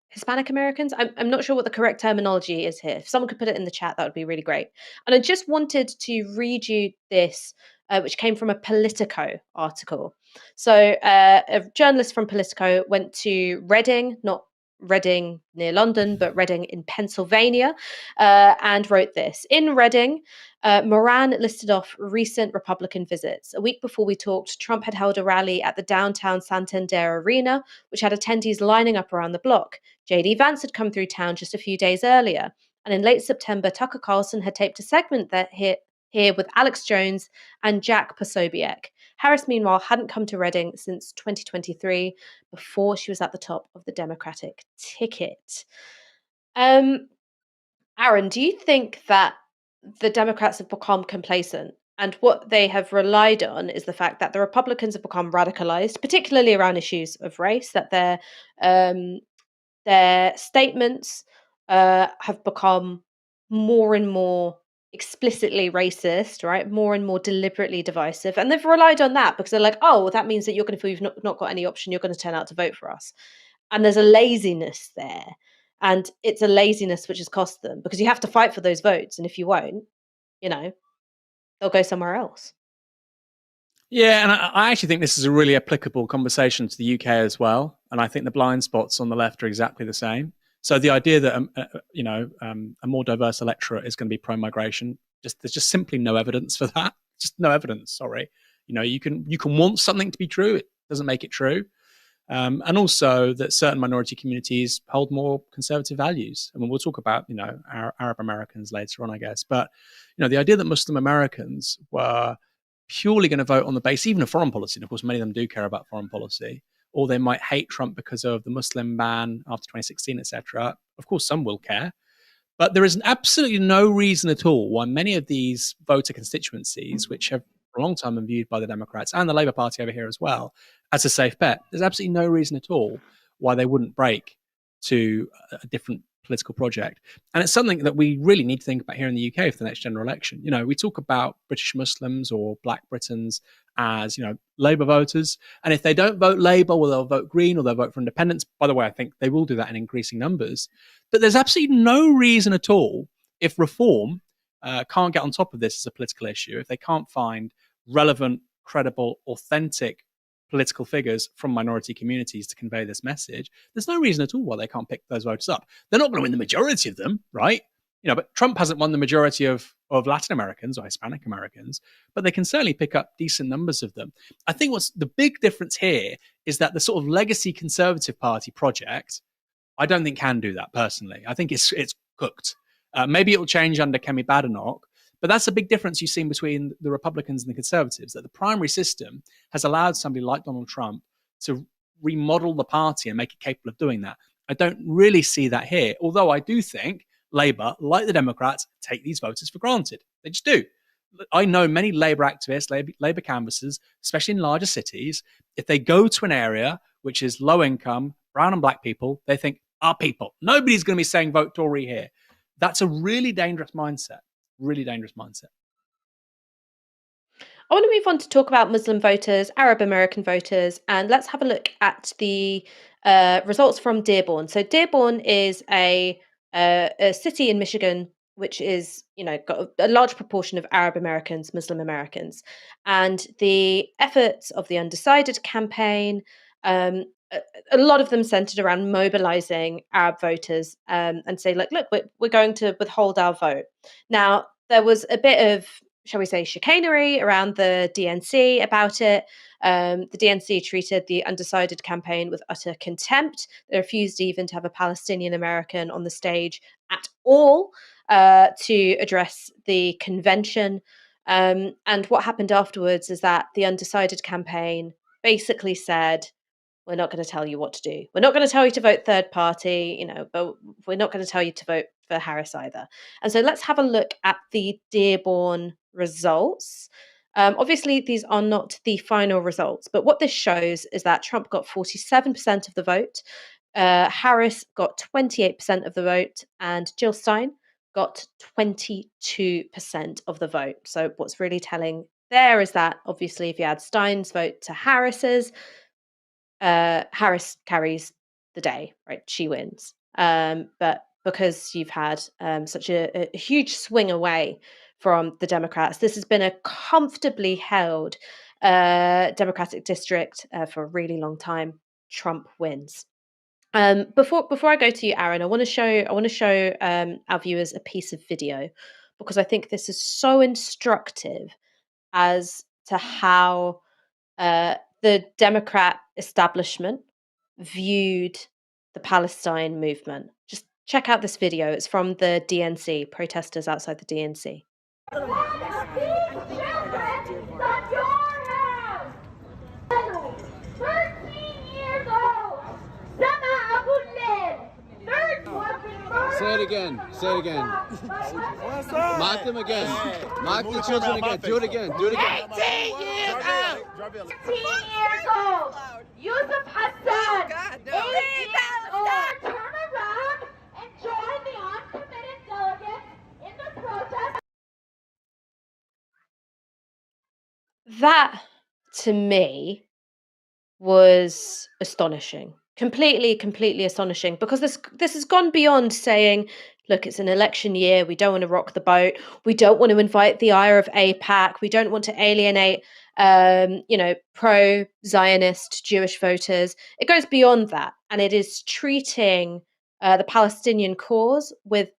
Hispanic Americans. I'm not sure what the correct terminology is here. If someone could put it in the chat, that would be really great. And I just wanted to read you this, which came from a Politico article. So a journalist from Politico went to Reading, not Reading near London, but Reading in Pennsylvania, and wrote this. In Reading, Moran listed off recent Republican visits. A week before we talked, Trump had held a rally at the downtown Santander Arena, which had attendees lining up around the block. J.D. Vance had come through town just a few days earlier. And in late September, Tucker Carlson had taped a segment that hit here with Alex Jones and Jack Posobiec. Harris, meanwhile, hadn't come to Reading since 2023, before she was at the top of the Democratic ticket. Aaron, do you think that the Democrats have become complacent? And what they have relied on is the fact that the Republicans have become radicalized, particularly around issues of race, that um, their statements have become more and more explicitly racist, right? More and more deliberately divisive. And they've relied on that because they're like, oh, well, that means that you're going to feel you've not got any option. You're going to turn out to vote for us. And there's a laziness there. And it's a laziness which has cost them because you have to fight for those votes. And if you won't, you know, they'll go somewhere else. Yeah, and I actually think this is a really applicable conversation to the UK as well. And I think the blind spots on the left are exactly the same. So the idea that a more diverse electorate is going to be pro-migration, there's just simply no evidence for that. Just no evidence. Sorry, you can want something to be true. It doesn't make it true. And also that certain minority communities hold more conservative values. I mean, we'll talk about Arab Americans later on, I guess. But the idea that Muslim Americans were purely going to vote on the base, even of foreign policy, and of course many of them do care about foreign policy, or they might hate Trump because of the Muslim ban after 2016, etc. Of course, some will care, but there is absolutely no reason at all why many of these voter constituencies, which have for a long time been viewed by the Democrats and the Labour Party over here as well as a safe bet, there's absolutely no reason at all why they wouldn't break to a different political project. And it's something that we really need to think about here in the UK for the next general election. We talk about British Muslims or Black Britons as, Labour voters. And if they don't vote Labour, well, they'll vote Green or they'll vote for independence. By the way, I think they will do that in increasing numbers. But there's absolutely no reason at all, if Reform can't get on top of this as a political issue, if they can't find relevant, credible, authentic political figures from minority communities to convey this message, there's no reason at all why they can't pick those voters up. They're not going to win the majority of them, right? But Trump hasn't won the majority of Latin Americans or Hispanic Americans, but they can certainly pick up decent numbers of them. I think what's the big difference here is that the sort of legacy Conservative Party project, I don't think can do that personally. I think it's cooked. Maybe it'll change under Kemi Badenoch, but that's a big difference you've seen between the Republicans and the Conservatives, that the primary system has allowed somebody like Donald Trump to remodel the party and make it capable of doing that. I don't really see that here, although I do think Labour, like the Democrats, take these voters for granted. They just do. I know many Labour activists, Labour canvassers, especially in larger cities, if they go to an area which is low income, brown and black people, they think, our people. Nobody's going to be saying vote Tory here. That's a really dangerous mindset. Really dangerous mindset. I want to move on to talk about Muslim voters, Arab American voters, and let's have a look at the results from Dearborn. So Dearborn is a city in Michigan, which is, got a large proportion of Arab Americans, Muslim Americans, and the efforts of the Undecided campaign. A lot of them centered around mobilizing Arab voters and say, look, we're going to withhold our vote. Now, there was a bit of, shall we say, chicanery around the DNC about it. The DNC treated the Undecided campaign with utter contempt. They refused even to have a Palestinian American on the stage at all to address the convention. And what happened afterwards is that the Undecided campaign basically said, we're not going to tell you what to do. We're not going to tell you to vote third party, but we're not going to tell you to vote for Harris either. And so let's have a look at the Dearborn results. Obviously, these are not the final results, but what this shows is that Trump got 47% of the vote, Harris got 28% of the vote, and Jill Stein got 22% of the vote. So, what's really telling there is that obviously, if you add Stein's vote to Harris's, Harris carries the day, right? She wins. But because you've had such a huge swing away from the Democrats, this has been a comfortably held Democratic district for a really long time. Trump wins. Before I go to you, Aaron, I want to show our viewers a piece of video because I think this is so instructive as to how the Democrat establishment viewed the Palestine movement. Just check out this video. It's from the DNC, protesters outside the DNC. Say it again. Say it again. Mock them again. Mock the children again. Do it again. Do it again. 18 years old. 18 years old. Yusuf Hassan. 8 years old. Turn around and join the uncommitted delegates in the protest. That, to me, was astonishing. Completely astonishing because this has gone beyond saying, look, it's an election year, we don't want to rock the boat, we don't want to invite the ire of AIPAC, we don't want to alienate pro-Zionist Jewish voters. It goes beyond that, and it is treating the Palestinian cause with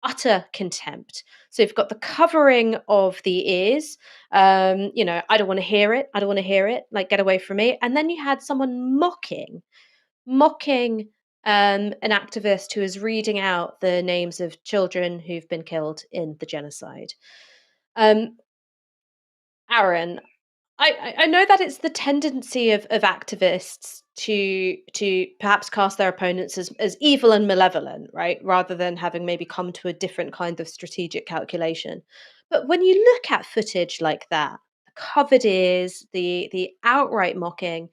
utter contempt. So you've got the covering of the ears, I don't want to hear it, I don't want to hear it, like, get away from me. And then you had someone mocking an activist who is reading out the names of children who've been killed in the genocide. Aaron, I know that it's the tendency of activists to perhaps cast their opponents as evil and malevolent, right? Rather than having maybe come to a different kind of strategic calculation. But when you look at footage like that, the covered ears, the outright mocking,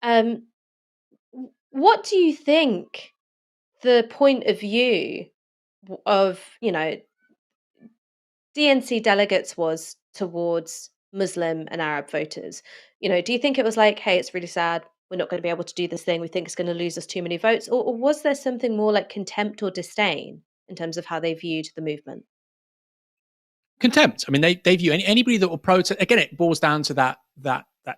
um, what do you think the point of view of, DNC delegates was towards Muslim and Arab voters? Do you think it was like, hey, it's really sad, we're not going to be able to do this thing, we think it's going to lose us too many votes? Or was there something more like contempt or disdain in terms of how they viewed the movement? Contempt. I mean, they view anybody that will protest. Again, it boils down to that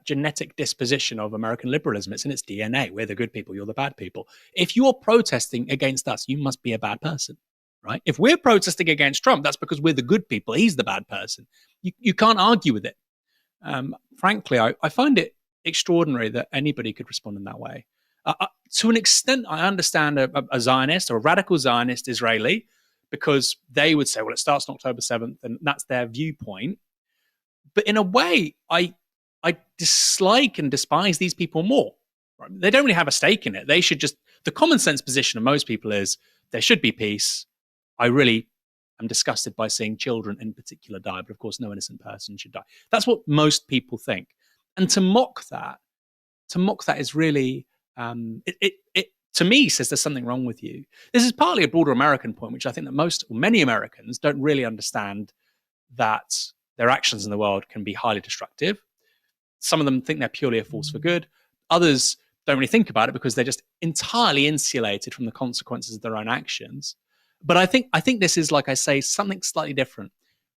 genetic disposition of American liberalism. It's in its DNA. We're the good people. You're the bad people. If you're protesting against us, you must be a bad person, right? If we're protesting against Trump, that's because we're the good people. He's the bad person. You can't argue with it. Frankly, I find it extraordinary that anybody could respond in that way. To an extent, I understand a Zionist or a radical Zionist Israeli, because they would say, well, it starts on October 7th, and that's their viewpoint. But in a way, I dislike and despise these people more. Right? They don't really have a stake in it. They should just, the common sense position of most people is there should be peace. I really am disgusted by seeing children in particular die, but of course, no innocent person should die. That's what most people think. And to mock that is really, it to me says there's something wrong with you. This is partly a broader American point, which I think that many Americans don't really understand, that their actions in the world can be highly destructive. Some of them think they're purely a force for good. Others don't really think about it because they're just entirely insulated from the consequences of their own actions. But I think this is, like I say, something slightly different.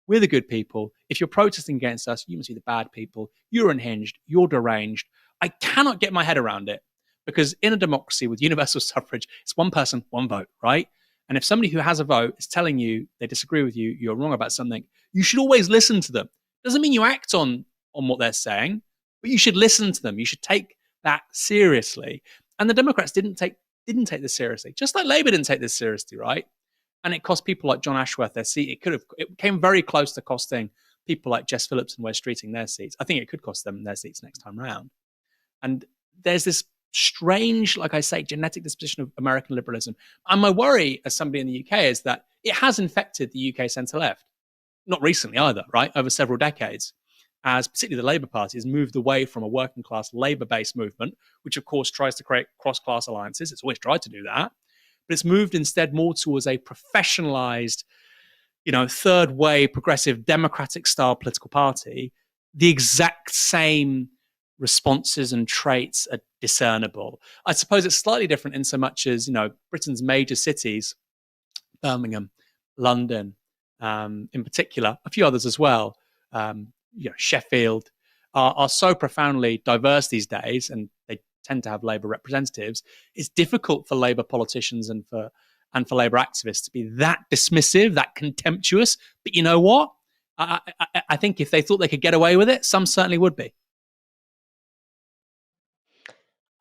We're the good people. If you're protesting against us, you must be the bad people. You're unhinged. You're deranged. I cannot get my head around it, because in a democracy with universal suffrage, it's one person, one vote, right? And if somebody who has a vote is telling you they disagree with you, you're wrong about something, you should always listen to them. Doesn't mean you act on what they're saying, but you should listen to them. You should take that seriously. And the Democrats didn't take this seriously, just like Labour didn't take this seriously, right? And it cost people like John Ashworth their seat. It came very close to costing people like Jess Phillips and Wes Streeting their seats. I think it could cost them their seats next time round. And there's this strange, like I say, genetic disposition of American liberalism. And my worry as somebody in the UK is that it has infected the UK centre-left. Not recently either, right? Over several decades. as particularly the Labour Party has moved away from a working class Labour-based movement, which of course tries to create cross-class alliances. It's always tried to do that, but it's moved instead more towards a professionalized, third way progressive democratic style political party. The exact same responses and traits are discernible. I suppose it's slightly different in so much as, Britain's major cities, Birmingham, London, in particular, a few others as well, Sheffield, are so profoundly diverse these days, and they tend to have Labour representatives. It's difficult for Labour politicians and for Labour activists to be that dismissive, that contemptuous. But you know what? I think if they thought they could get away with it, some certainly would be.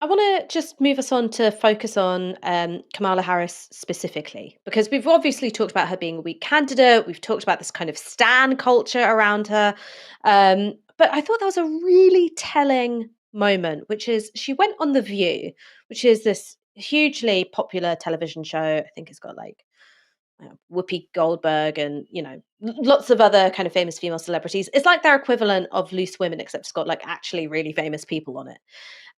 I want to just move us on to focus on Kamala Harris specifically, because we've obviously talked about her being a weak candidate. We've talked about this kind of stan culture around her. But I thought that was a really telling moment, which is she went on The View, which is this hugely popular television show. I think it's got like Whoopi Goldberg and, lots of other kind of famous female celebrities. It's like their equivalent of Loose Women, except it's got like actually really famous people on it.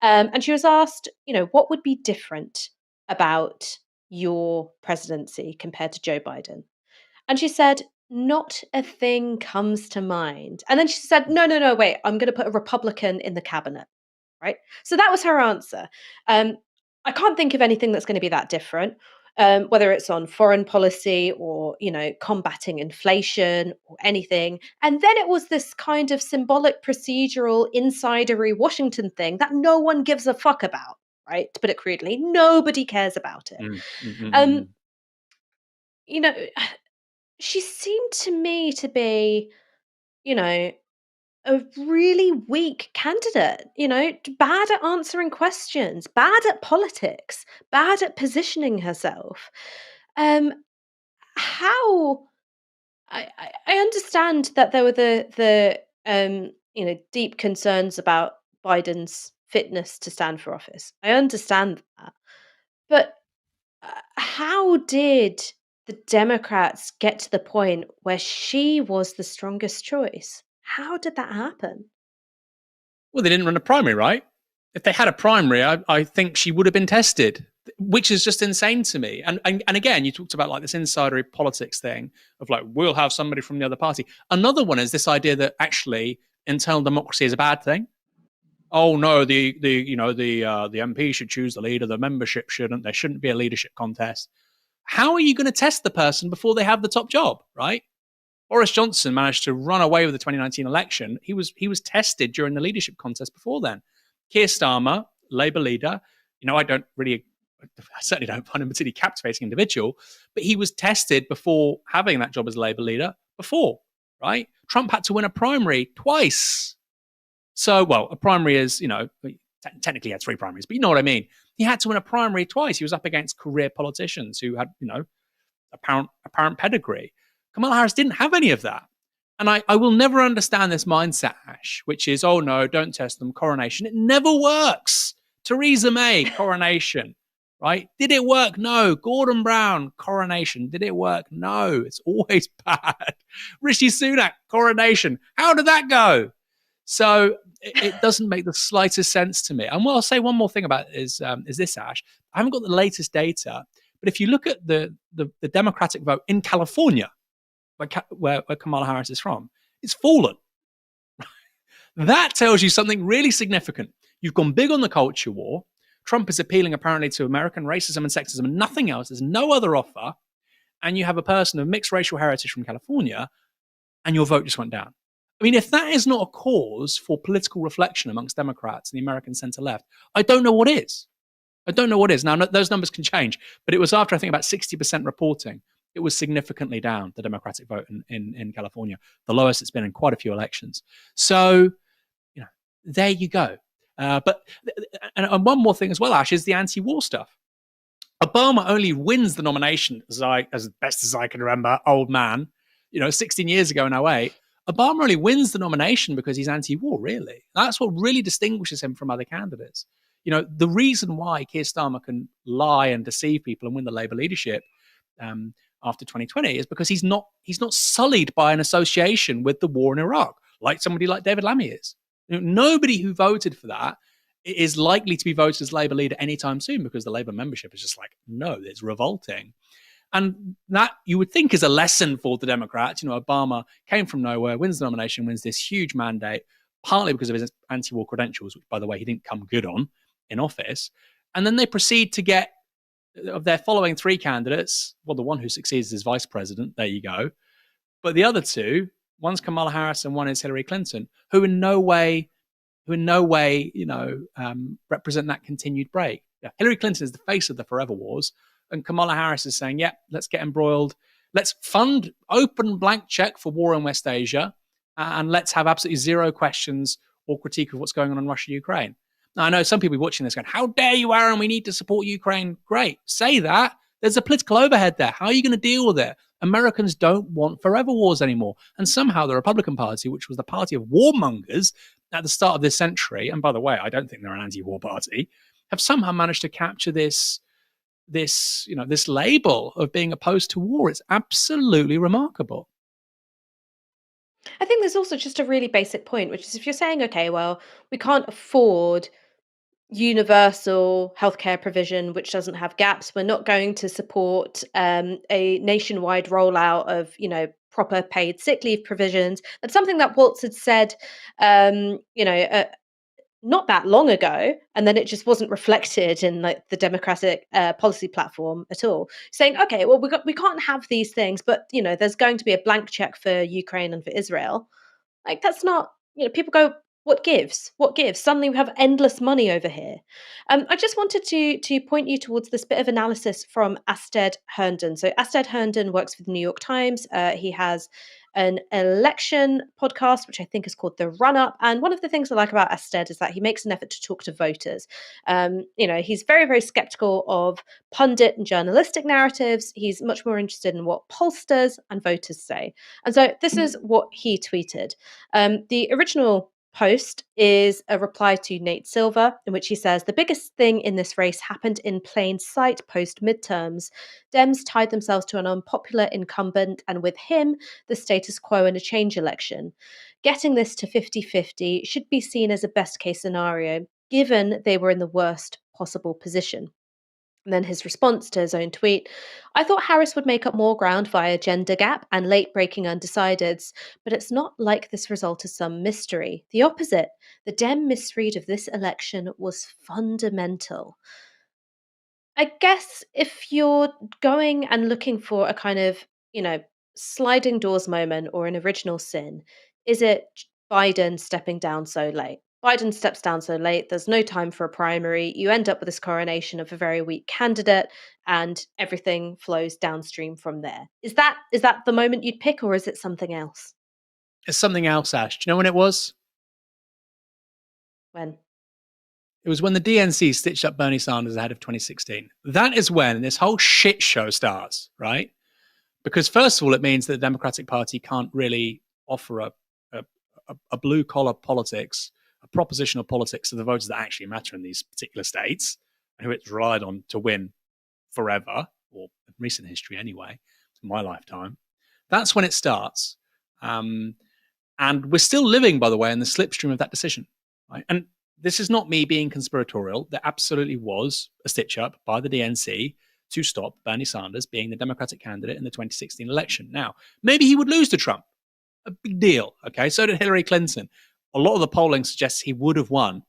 And she was asked, what would be different about your presidency compared to Joe Biden? And she said, not a thing comes to mind. And then she said, no, wait, I'm going to put a Republican in the cabinet. Right. So that was her answer. I can't think of anything that's going to be that different. Whether it's on foreign policy or, combating inflation or anything. And then it was this kind of symbolic, procedural, insidery Washington thing that no one gives a fuck about, right? To put it crudely, nobody cares about it. She seemed to me to be, a really weak candidate, bad at answering questions, bad at politics, bad at positioning herself. How I understand that there were the deep concerns about Biden's fitness to stand for office. I understand that, but how did the Democrats get to the point where she was the strongest choice? How did that happen? Well, they didn't run a primary, right? If they had a primary, I think she would have been tested, which is just insane to me. And again, you talked about like this insider politics thing of like, we'll have somebody from the other party. Another one is this idea that actually internal democracy is a bad thing. Oh no, the MP should choose the leader, the membership shouldn't. There shouldn't be a leadership contest. How are you going to test the person before they have the top job, right? Boris Johnson managed to run away with the 2019 election. He was tested during the leadership contest before then. Keir Starmer, Labour leader, I certainly don't find him a particularly captivating individual, but he was tested before having that job as Labour leader before, right? Trump had to win a primary twice. So, well, a primary is, technically he had 3 primaries, but you know what I mean. He had to win a primary twice. He was up against career politicians who had, apparent pedigree. Kamala Harris didn't have any of that. And I will never understand this mindset, Ash, which is, oh no, don't test them, coronation. It never works. Theresa May, coronation, right? Did it work? No. Gordon Brown, coronation. Did it work? No. It's always bad. Rishi Sunak, coronation. How did that go? So it doesn't make the slightest sense to me. And what I'll say one more thing about it is this, Ash. I haven't got the latest data, but if you look at the Democratic vote in California, where Kamala Harris is from, it's fallen. That tells you something really significant. You've gone big on the culture war. Trump is appealing apparently to American racism and sexism and nothing else. There's no other offer. And you have a person of mixed racial heritage from California, and your vote just went down. I mean, if that is not a cause for political reflection amongst Democrats and the American center left, I don't know what is. I don't know what is. Now, those numbers can change, but it was after, I think, about 60% reporting. It was significantly down, the Democratic vote in California, the lowest it's been in quite a few elections. So, there you go. But one more thing as well, Ash, is the anti-war stuff. Obama only wins the nomination, as best as I can remember, old man, 16 years ago in 2008. Obama only wins the nomination because he's anti-war, really. That's what really distinguishes him from other candidates. The reason why Keir Starmer can lie and deceive people and win the Labour leadership after 2020 is because he's not sullied by an association with the war in Iraq. like somebody like David Lammy is. Nobody who voted for that is likely to be voted as Labour leader anytime soon, because the Labour membership is just like, no, it's revolting. And that, you would think, is a lesson for the Democrats. Obama came from nowhere, wins the nomination, wins this huge mandate, partly because of his anti-war credentials, which, by the way, he didn't come good on in office. And then they proceed to get, of their following three candidates, well, the one who succeeds as vice president, there you go. But the other two, one's Kamala Harris and one is Hillary Clinton, who in no way, represent that continued break. Yeah, Hillary Clinton is the face of the forever wars, and Kamala Harris is saying, yeah, let's get embroiled. Let's fund open blank check for war in West Asia, and let's have absolutely zero questions or critique of what's going on in Russia, Ukraine. Now, I know some people watching this going, how dare you, Aaron? We need to support Ukraine. Great. Say that. There's a political overhead there. How are you going to deal with it? Americans don't want forever wars anymore. And somehow the Republican Party, which was the party of warmongers at the start of this century, and by the way, I don't think they're an anti-war party, have somehow managed to capture this label of being opposed to war. It's absolutely remarkable. I think there's also just a really basic point, which is if you're saying, okay, well, we can't afford universal healthcare provision which doesn't have gaps, we're not going to support a nationwide rollout of proper paid sick leave provisions. That's something that Waltz had said not that long ago, and then it just wasn't reflected in the Democratic policy platform at all. Saying, okay, well, we can't have these things, but there's going to be a blank check for Ukraine and for Israel. Like, that's not, people go, what gives? What gives? Suddenly we have endless money over here. I just wanted to point you towards this bit of analysis from Asted Herndon. So Asted Herndon works for the New York Times. He has an election podcast, which I think is called The Run Up. And one of the things I like about Asted is that he makes an effort to talk to voters. He's very, very skeptical of pundit and journalistic narratives. He's much more interested in what pollsters and voters say. And so this is what he tweeted. The original post is a reply to Nate Silver, in which he says, the biggest thing in this race happened in plain sight post midterms. Dems tied themselves to an unpopular incumbent, and with him, the status quo in a change election. Getting this to 50-50 should be seen as a best case scenario, given they were in the worst possible position. And then his response to his own tweet, I thought Harris would make up more ground via gender gap and late-breaking undecideds, but it's not like this result is some mystery. The opposite. The Dem misread of this election was fundamental. I guess if you're going and looking for a kind of, sliding doors moment or an original sin, is it Biden stepping down so late? Biden steps down so late, there's no time for a primary. You end up with this coronation of a very weak candidate, and everything flows downstream from there. Is that the moment you'd pick, or is it something else? It's something else, Ash. Do you know when it was? When? It was when the DNC stitched up Bernie Sanders ahead of 2016. That is when this whole shit show starts, right? Because first of all, it means that the Democratic Party can't really offer a blue-collar politics, a propositional politics to the voters that actually matter in these particular states, and who it's relied on to win forever, or in recent history anyway, in my lifetime. That's when it starts. And we're still living, by the way, in the slipstream of that decision. Right? And this is not me being conspiratorial. There absolutely was a stitch-up by the DNC to stop Bernie Sanders being the Democratic candidate in the 2016 election. Now, maybe he would lose to Trump. A big deal, okay? So did Hillary Clinton. A lot of the polling suggests he would have won.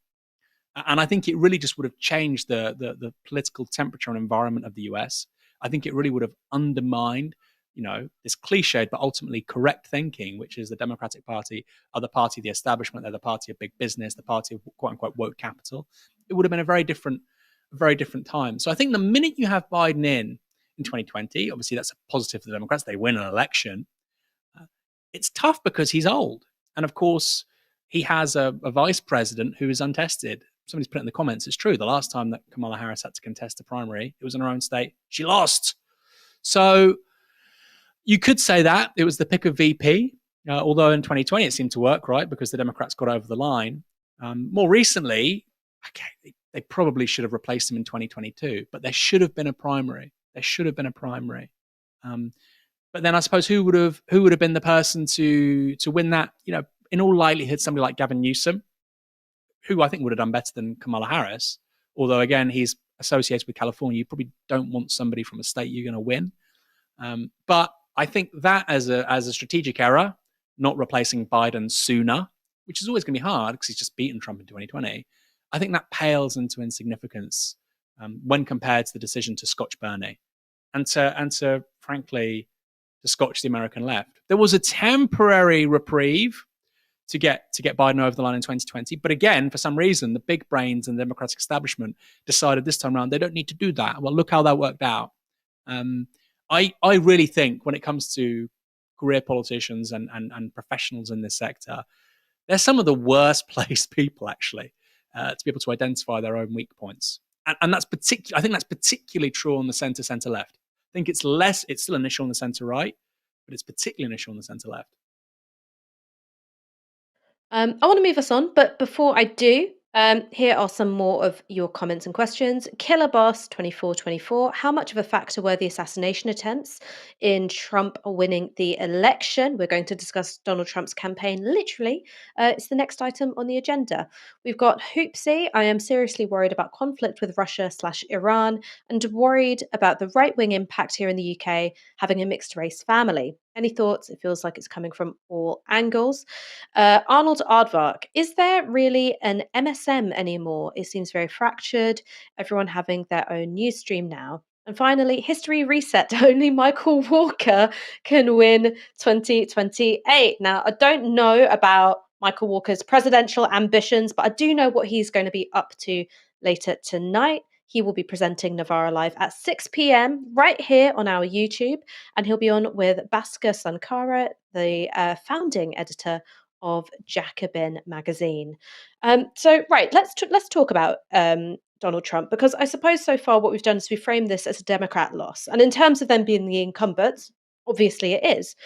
And I think it really just would have changed the political temperature and environment of the US. I think it really would have undermined, this cliched but ultimately correct thinking, which is the Democratic Party are the party of the establishment, they're the party of big business, the party of quote-unquote woke capital. It would have been a very different time. So I think the minute you have Biden in 2020, obviously that's a positive for the Democrats. They win an election. It's tough because he's old. And of course, he has a vice president who is untested. Somebody's put in the comments, it's true. The last time that Kamala Harris had to contest a primary, it was in her own state. She lost. So you could say that it was the pick of VP, although in 2020 it seemed to work, right? Because the Democrats got over the line. More recently, okay, they probably should have replaced him in 2022, but there should have been a primary. But then I suppose who would have been the person to win that, in all likelihood, somebody like Gavin Newsom, who I think would have done better than Kamala Harris. Although, again, he's associated with California. You probably don't want somebody from a state you're going to win. But I think that as a strategic error, not replacing Biden sooner, which is always going to be hard because he's just beaten Trump in 2020, I think that pales into insignificance when compared to the decision to scotch Bernie and to frankly, to scotch the American left. There was a temporary reprieve to get Biden over the line in 2020. But again, for some reason, the big brains and the Democratic establishment decided this time around they don't need to do that. Well, look how that worked out. I really think when it comes to career politicians and professionals in this sector, they're some of the worst placed people actually to be able to identify their own weak points. And that's I think that's particularly true on the center left. I think it's still an issue on the center right, but it's particularly an issue on the center left. I want to move us on, but before I do, here are some more of your comments and questions. Killer Boss 2424, how much of a factor were the assassination attempts in Trump winning the election? We're going to discuss Donald Trump's campaign literally. It's the next item on the agenda. We've got Hoopsy. I am seriously worried about conflict with Russia/Iran and worried about the right-wing impact here in the UK having a mixed race family. Any thoughts? It feels like it's coming from all angles. Arnold Aardvark, is there really an MSM anymore? It seems very fractured, everyone having their own news stream now. And finally, history reset. Only Michael Walker can win 2028. Now, I don't know about Michael Walker's presidential ambitions, but I do know what he's going to be up to later tonight. He will be presenting Novara Live at 6 p.m. right here on our YouTube, and he'll be on with Bhaskar Sankara, the founding editor of Jacobin magazine. Right, let's talk about Donald Trump, because I suppose so far what we've done is we framed this as a Democrat loss, and in terms of them being the incumbents, obviously it is.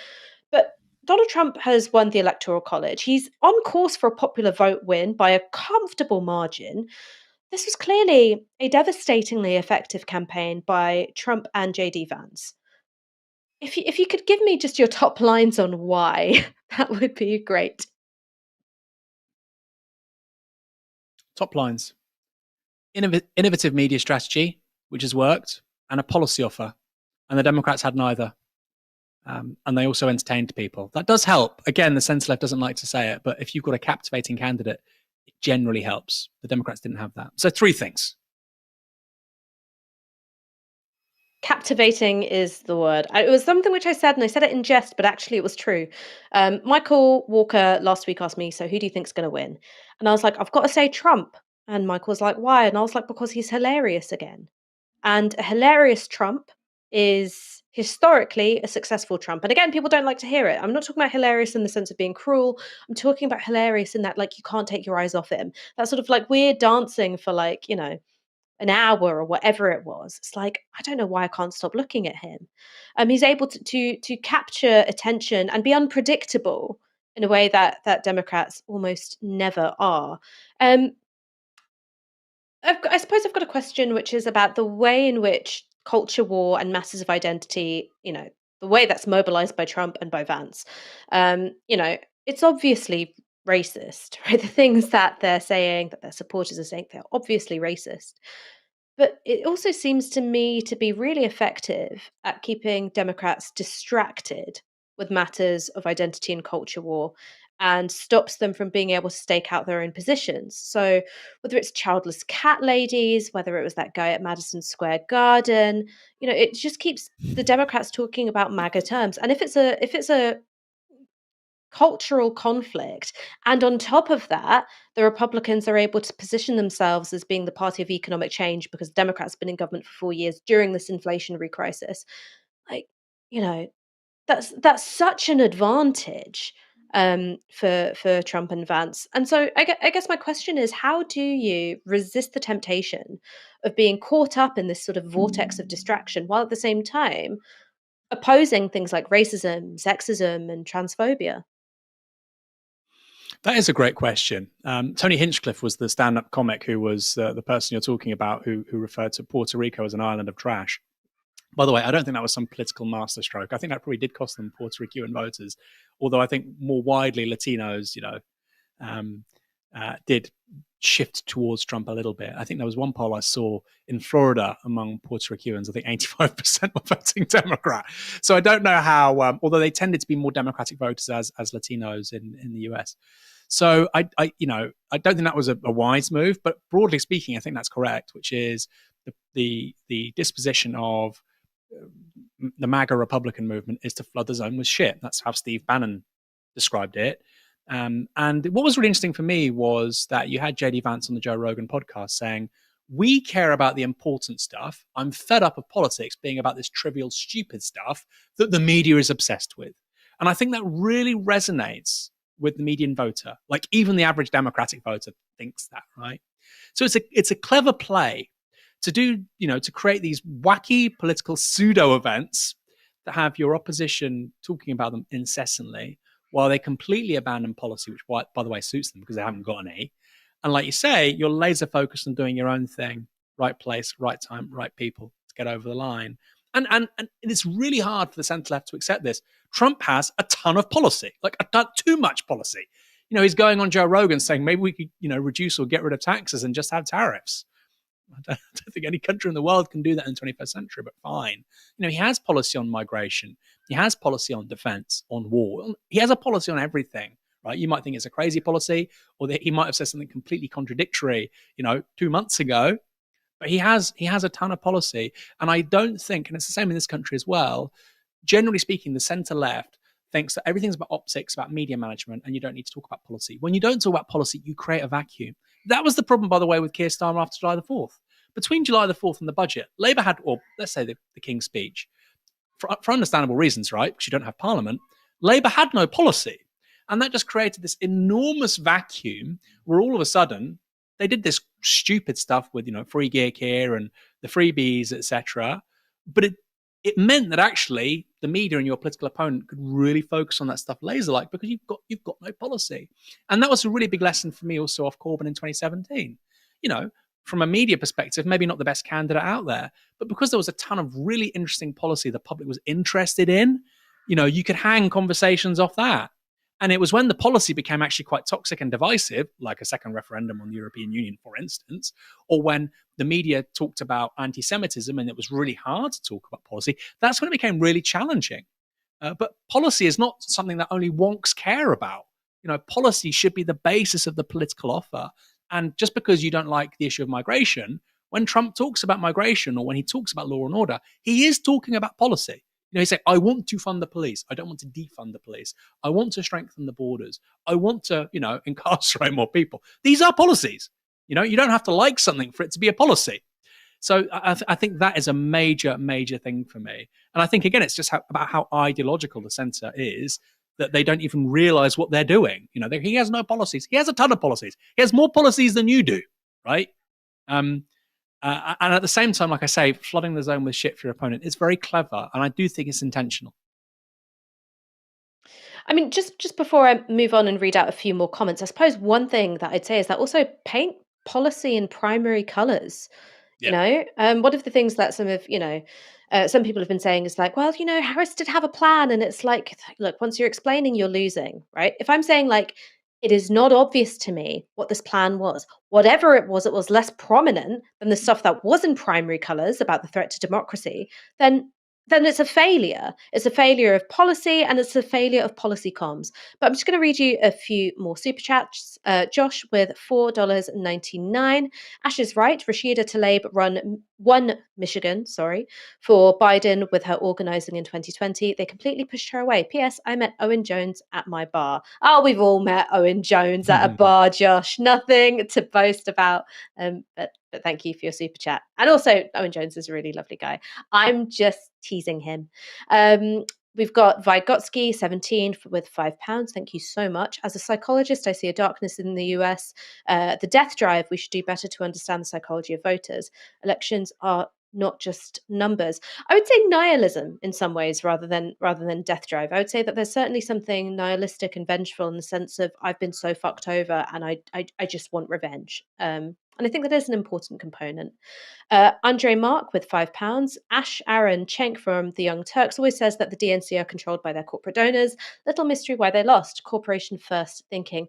But Donald Trump has won the Electoral College. He's on course for a popular vote win by a comfortable margin. This was clearly a devastatingly effective campaign by Trump and JD Vance. If you could give me just your top lines on why, that would be great. Top lines. Innovative media strategy, which has worked, and a policy offer. And the Democrats had neither. And they also entertained people. That does help. Again, the centre left doesn't like to say it, but if you've got a captivating candidate, it generally helps. The Democrats didn't have that. So 3 things. Captivating is the word. It was something which I said, and I said it in jest, but actually it was true. Michael Walker last week asked me, so who do you think's going to win? And I was like, I've got to say Trump. And Michael was like, why? And I was like, because he's hilarious again. And a hilarious Trump is historically a successful Trump. And again, people don't like to hear it. I'm not talking about hilarious in the sense of being cruel. I'm talking about hilarious in that, like, you can't take your eyes off him. That sort of like weird dancing for like, an hour or whatever it was. It's like, I don't know why I can't stop looking at him. He's able to capture attention and be unpredictable in a way that Democrats almost never are. I suppose I've got a question which is about the way in which culture war and masses of identity, the way that's mobilized by Trump and by Vance. It's obviously racist, right? The things that they're saying, that their supporters are saying, they're obviously racist. But it also seems to me to be really effective at keeping Democrats distracted with matters of identity and culture war and stops them from being able to stake out their own positions. So whether it's childless cat ladies, whether it was that guy at Madison Square Garden, it just keeps the Democrats talking about MAGA terms. And if it's a cultural conflict, and on top of that, the Republicans are able to position themselves as being the party of economic change because Democrats have been in government for 4 years during this inflationary crisis. Like, that's such an advantage for Trump and Vance. And so I guess my question is, how do you resist the temptation of being caught up in this sort of vortex of distraction while at the same time opposing things like racism, sexism, and transphobia? That is a great question. Tony Hinchcliffe was the stand-up comic who was the person you're talking about who referred to Puerto Rico as an island of trash. By the way, I don't think that was some political masterstroke. I think that probably did cost them Puerto Rican voters, although I think more widely Latinos, um, did shift towards Trump a little bit. I think there was one poll I saw in Florida among Puerto Ricans. I think 85% were voting Democrat. So I don't know how, although they tended to be more Democratic voters as Latinos in the US. So I don't think that was a wise move, but broadly speaking, I think that's correct, which is the disposition of the MAGA Republican movement is to flood the zone with shit. That's how Steve Bannon described it. And what was really interesting for me was that you had JD Vance on the Joe Rogan podcast saying, we care about the important stuff. I'm fed up of politics being about this trivial, stupid stuff that the media is obsessed with. And I think that really resonates with the median voter. Like even the average Democratic voter thinks that, right? So it's a clever play to do, to create these wacky political pseudo events that have your opposition talking about them incessantly while they completely abandon policy, which, by the way, suits them because they haven't got any. And like you say, you're laser focused on doing your own thing, right place, right time, right people to get over the line. And it's really hard for the centre left to accept this. Trump has a ton of policy, like too much policy. He's going on Joe Rogan saying maybe we could, reduce or get rid of taxes and just have tariffs. I don't think any country in the world can do that in the 21st century, but fine. He has policy on migration. He has policy on defense, on war. He has a policy on everything, right? You might think it's a crazy policy, or that he might have said something completely contradictory, 2 months ago. But he has a ton of policy. And I don't think, and it's the same in this country as well, generally speaking, the centre left thinks that everything's about optics, about media management, and you don't need to talk about policy. When you don't talk about policy, you create a vacuum. That was the problem, by the way, with Keir Starmer after July the 4th. Between July the 4th and the budget, Labour had, or let's say the King's Speech, for understandable reasons, right? Because you don't have Parliament, Labour had no policy. And that just created this enormous vacuum where all of a sudden they did this stupid stuff with, free gear care and the freebies, etc. But it meant that actually the media and your political opponent could really focus on that stuff laser-like because you've got no policy. And that was a really big lesson for me also off Corbyn in 2017. From a media perspective, maybe not the best candidate out there, but because there was a ton of really interesting policy the public was interested in, you could hang conversations off that. And it was when the policy became actually quite toxic and divisive, like a second referendum on the European Union, for instance, or when the media talked about anti-Semitism and it was really hard to talk about policy, that's when it became really challenging. But policy is not something that only wonks care about. Policy should be the basis of the political offer. And just because you don't like the issue of migration, when Trump talks about migration or when he talks about law and order, he is talking about policy. He said, I want to fund the police. I don't want to defund the police. I want to strengthen the borders. I want to, incarcerate more people. These are policies. You don't have to like something for it to be a policy. So I think that is a major, major thing for me. And I think, again, it's just about how ideological the centre is, that they don't even realize what they're doing. He has no policies. He has a ton of policies. He has more policies than you do, right? And at the same time, like I say, flooding the zone with shit for your opponent is very clever, and I do think it's intentional. I mean, just before I move on and read out a few more comments, I suppose one thing that I'd say is that also paint policy in primary colours. One of the things that some people have been saying is like, well, Harris did have a plan, and it's like, look, once you're explaining, you're losing, right? If I'm saying like, it is not obvious to me what this plan was, whatever it was less prominent than the stuff that was in primary colours about the threat to democracy, then it's a failure. It's a failure of policy, and it's a failure of policy comms. But I'm just going to read you a few more super chats. Josh with $4.99. Ash is right. Rashida Tlaib won Michigan, for Biden with her organising in 2020. They completely pushed her away. P.S. I met Owen Jones at my bar. Oh, we've all met Owen Jones at a bar, Josh. Nothing to boast about. But thank you for your super chat. And also, Owen Jones is a really lovely guy. I'm just teasing him. We've got Vygotsky 17 with £5. Thank you so much. As a psychologist, I see a darkness in the US. The death drive, we should do better to understand the psychology of voters. Elections are not just numbers. I would say nihilism in some ways rather than death drive. I would say that there's certainly something nihilistic and vengeful in the sense of I've been so fucked over and I just want revenge. And I think that is an important component. Andre Mark with £5. Ash Aaron Cenk from the Young Turks always says that the DNC are controlled by their corporate donors. Little mystery why they lost. Corporation first thinking.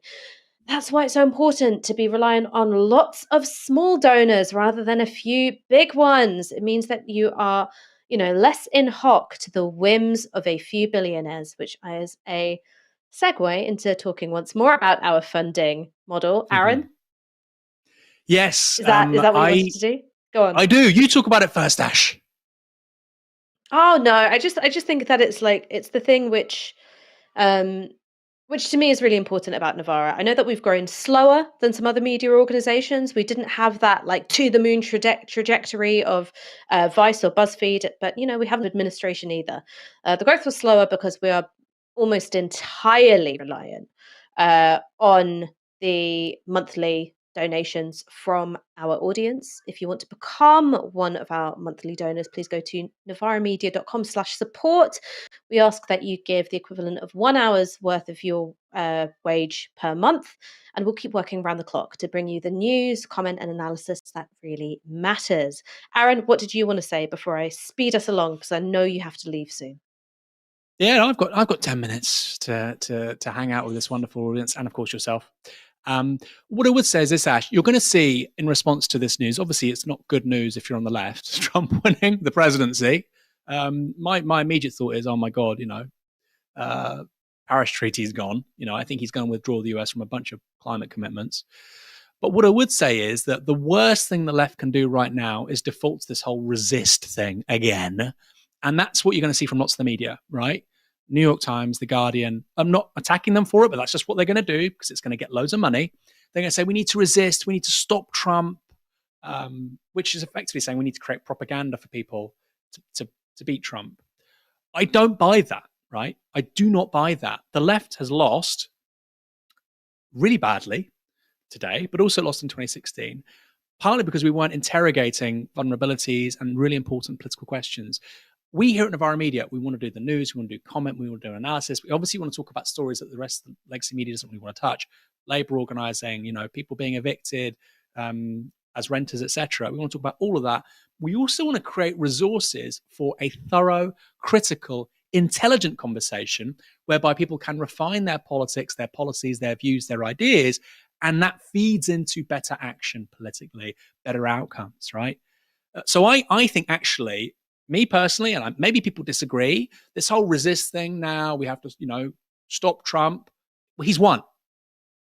That's why it's so important to be reliant on lots of small donors rather than a few big ones. It means that you are, less in hock to the whims of a few billionaires, which is a segue into talking once more about our funding model. Aaron, Yes, is that what you wanted to do? Go on. I do. You talk about it first, Ash. Oh no, I just think that it's the thing which to me is really important about Novara. I know that we've grown slower than some other media organizations. We didn't have that to the moon trajectory of Vice or BuzzFeed, but we haven't administration either. The growth was slower because we are almost entirely reliant on the monthly donations from our audience. If you want to become one of our monthly donors, please go to novaramedia.com/support. We ask that you give the equivalent of 1 hour's worth of your wage per month, and we'll keep working around the clock to bring you the news, comment, and analysis that really matters. Aaron, what did you want to say before I speed us along? Because I know you have to leave soon. Yeah, I've got 10 minutes to hang out with this wonderful audience, and of course yourself. What I would say is this, Ash, you're going to see in response to this news, obviously it's not good news if you're on the left, Trump winning the presidency. My immediate thought is, oh my God, Paris Treaty's gone. I think he's going to withdraw the US from a bunch of climate commitments. But what I would say is that the worst thing the left can do right now is default to this whole resist thing again. And that's what you're going to see from lots of the media, right? New York Times, The Guardian. I'm not attacking them for it, but that's just what they're going to do because it's going to get loads of money. They're going to say, we need to resist. We need to stop Trump, which is effectively saying we need to create propaganda for people to beat Trump. I don't buy that, right? I do not buy that. The left has lost really badly today, but also lost in 2016, partly because we weren't interrogating vulnerabilities and really important political questions. We here at Novara Media, we want to do the news, we want to do comment, we want to do analysis. We obviously want to talk about stories that the rest of the legacy media doesn't really want to touch. Labor organizing, people being evicted as renters, etc. We want to talk about all of that. We also want to create resources for a thorough, critical, intelligent conversation whereby people can refine their politics, their policies, their views, their ideas, and that feeds into better action politically, better outcomes, right? So I think actually, me personally, and maybe people disagree, this whole resist thing now, we have to, stop Trump. Well, he's won.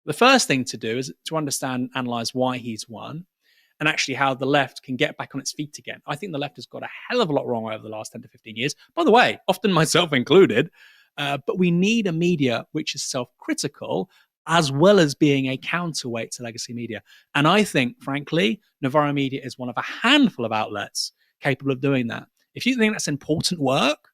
The first thing to do is to understand, analyze why he's won, and actually how the left can get back on its feet again. I think the left has got a hell of a lot wrong over the last 10 to 15 years. By the way, often myself included, but we need a media which is self-critical as well as being a counterweight to legacy media. And I think, frankly, Novara Media is one of a handful of outlets capable of doing that. If you think that's important work,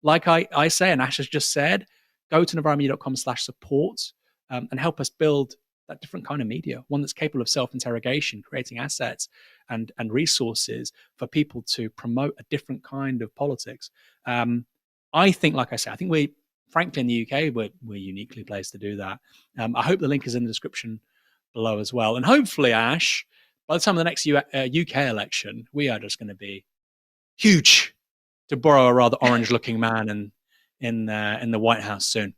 like I say, and Ash has just said, go to novaramedia.com/support and help us build that different kind of media, one that's capable of self-interrogation, creating assets and resources for people to promote a different kind of politics. I think, like I say, I think frankly, in the UK, we're uniquely placed to do that. I hope the link is in the description below as well. And hopefully, Ash, by the time of the next UK election, we are just going to be huge, to borrow a rather orange-looking man in the White House soon.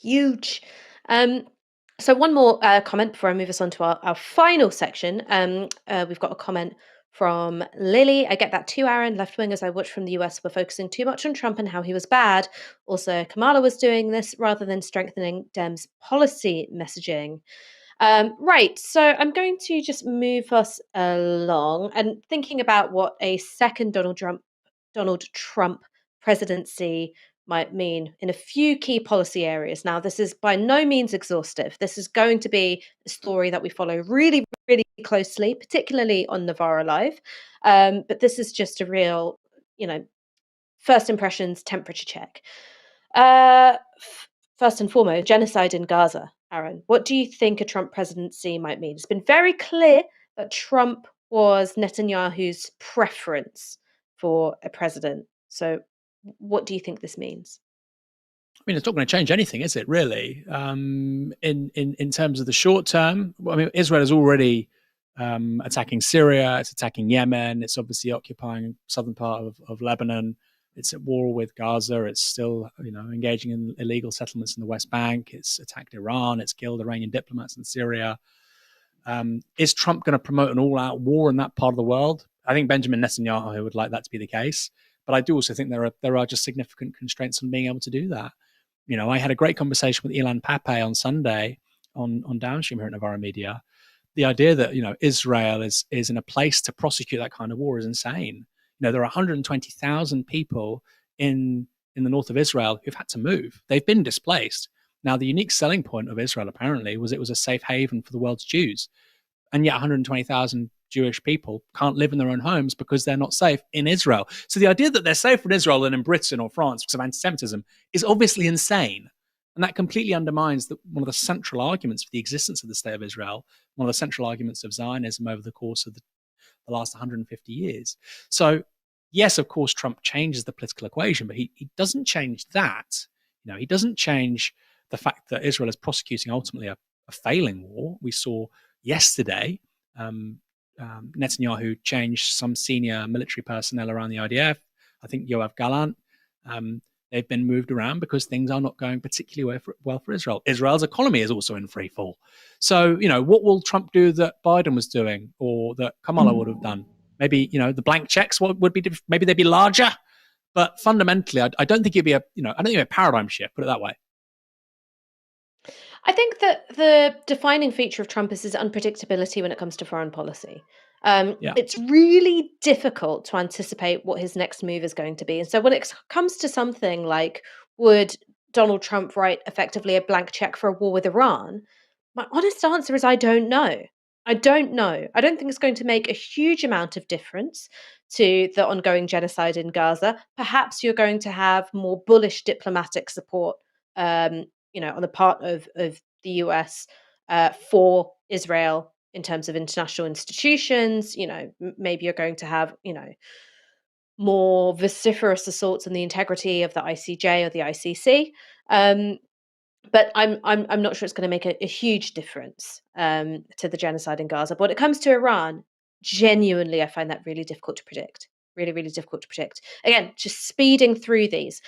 Huge. So one more comment before I move us on to our final section. We've got a comment from Lily. I get that too, Aaron. Left-wingers I watched from the US were focusing too much on Trump and how he was bad. Also, Kamala was doing this rather than strengthening Dems' policy messaging. Right, so I'm going to just move us along and thinking about what a second Donald Trump presidency might mean in a few key policy areas. Now, this is by no means exhaustive. This is going to be a story that we follow really, really closely, particularly on Novara Live. But this is just a real, first impressions temperature check. First and foremost, genocide in Gaza. Aaron, what do you think a Trump presidency might mean? It's been very clear that Trump was Netanyahu's preference for a president. So what do you think this means? I mean, it's not going to change anything, is it? Really, in terms of the short term. Well, I mean, Israel has already attacking Syria, it's attacking Yemen, it's obviously occupying southern part of Lebanon. It's at war with Gaza. It's still, engaging in illegal settlements in the West Bank. It's attacked Iran. It's killed Iranian diplomats in Syria. Is Trump going to promote an all-out war in that part of the world? I think Benjamin Netanyahu would like that to be the case, but I do also think there are just significant constraints on being able to do that. I had a great conversation with Ilan Pappé on Sunday on Downstream here at Novara Media. The idea that Israel is in a place to prosecute that kind of war is insane. There are 120,000 people in the north of Israel who've had to move. They've been displaced. Now, the unique selling point of Israel apparently was it was a safe haven for the world's Jews, and yet 120,000 Jewish people can't live in their own homes because they're not safe in Israel. So the idea that they're safer in Israel than in Britain or France because of anti-Semitism is obviously insane. And that completely undermines one of the central arguments for the existence of the State of Israel, one of the central arguments of Zionism over the course of the last 150 years. So, yes, of course, Trump changes the political equation, but he doesn't change that. He doesn't change the fact that Israel is prosecuting ultimately a failing war. We saw yesterday Netanyahu changed some senior military personnel around the IDF. I think Yoav Gallant. They've been moved around because things are not going particularly well for Israel. Israel's economy is also in free fall. So, what will Trump do that Biden was doing or that Kamala would have done? Maybe, the blank checks would be, maybe they'd be larger. But fundamentally, I don't think it'd be I don't think it'd be a paradigm shift, put it that way. I think that the defining feature of Trump is his unpredictability when it comes to foreign policy. It's really difficult to anticipate what his next move is going to be. And so when it comes to something like, would Donald Trump write effectively a blank check for a war with Iran? My honest answer is I don't know. I don't know. I don't think it's going to make a huge amount of difference to the ongoing genocide in Gaza. Perhaps you're going to have more bullish diplomatic support, on the part of the US for Israel in terms of international institutions. Maybe you're going to have, more vociferous assaults on the integrity of the ICJ or the ICC. But I'm not sure it's going to make a huge difference to the genocide in Gaza. But when it comes to Iran, genuinely, I find that really difficult to predict. Really, really difficult to predict. Again, just speeding through these.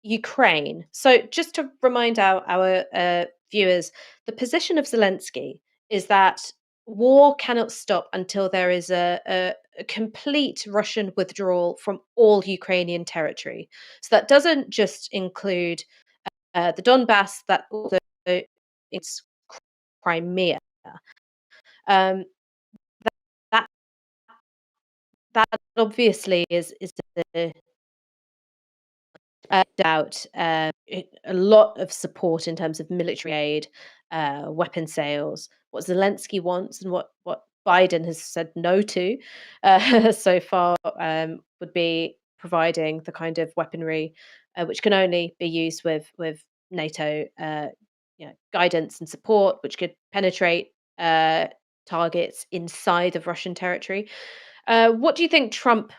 Ukraine. So just to remind our viewers, the position of Zelensky is that war cannot stop until there is a complete Russian withdrawal from all Ukrainian territory. So that doesn't just include the Donbass, that also it's Crimea. Um, that that obviously is the doubt a lot of support in terms of military aid, weapon sales. What Zelensky wants and what Biden has said no to so far would be providing the kind of weaponry which can only be used with NATO, guidance and support, which could penetrate targets inside of Russian territory. What do you think Trump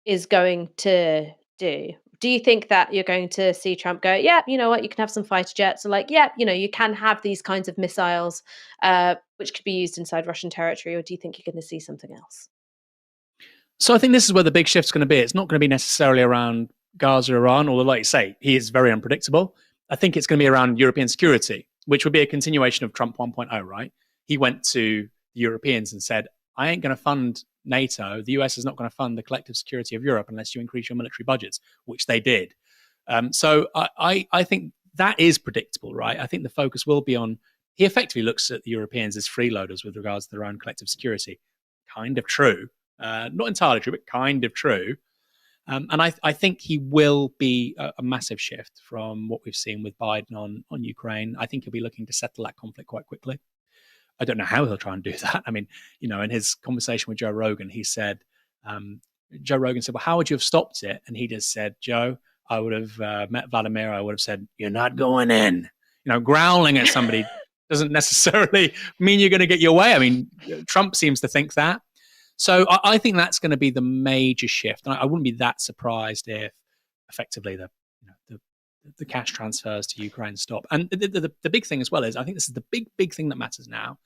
is going to do? Do you think that you're going to see Trump go, yeah, you know what, you can have some fighter jets, or like, yeah, you can have these kinds of missiles, which could be used inside Russian territory, or do you think you're going to see something else? So I think this is where the big shift's going to be. It's not going to be necessarily around Gaza, Iran, although, like you say, he is very unpredictable. I think it's going to be around European security, which would be a continuation of Trump 1.0, right? He went to the Europeans and said, I ain't going to fund NATO. The US is not going to fund the collective security of Europe unless you increase your military budgets, which they did. So I think that is predictable, right? I think the focus will be on, he effectively looks at the Europeans as freeloaders with regards to their own collective security. Kind of true. Not entirely true, but kind of true. And I think he will be a massive shift from what we've seen with Biden on Ukraine. I think he'll be looking to settle that conflict quite quickly. I don't know how he'll try and do that. I mean, in his conversation with Joe Rogan, he said, Joe Rogan said, well, how would you have stopped it? And he just said, Joe, I would have met Vladimir. I would have said, you're not going in. Growling at somebody doesn't necessarily mean you're going to get your way. I mean, Trump seems to think that. So I think that's going to be the major shift. And I wouldn't be that surprised if effectively the cash transfers to Ukraine stop. And the big thing as well is, I think this is the big thing that matters now,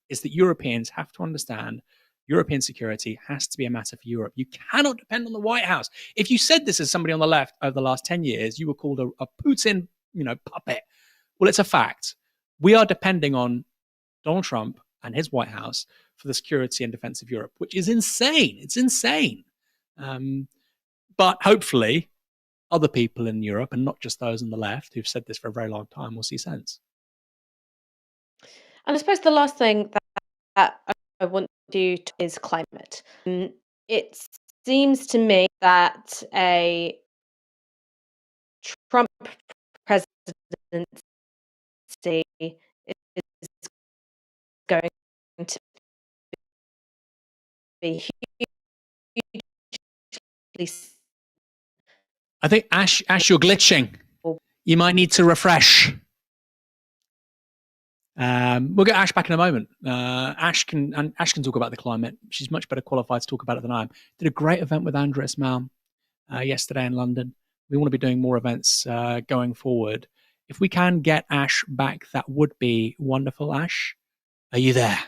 is that Europeans have to understand European security has to be a matter for Europe. You cannot depend on the White House. If you said this as somebody on the left over the last 10 years, you were called a Putin, puppet. Well, it's a fact. We are depending on Donald Trump and his White House for the security and defense of Europe, which is insane. It's insane. But hopefully, other people in Europe, and not just those on the left who've said this for a very long time, will see sense. And I suppose the last thing that I want to do is climate. It seems to me that a Trump presidency is going to be hugely. I think Ash, you're glitching. You might need to refresh. We'll get Ash back in a moment. Ash can talk about the climate. She's much better qualified to talk about it than I am. Did a great event with Andreas Malm yesterday in London. We want to be doing more events going forward. If we can get Ash back, that would be wonderful. Ash, are you there?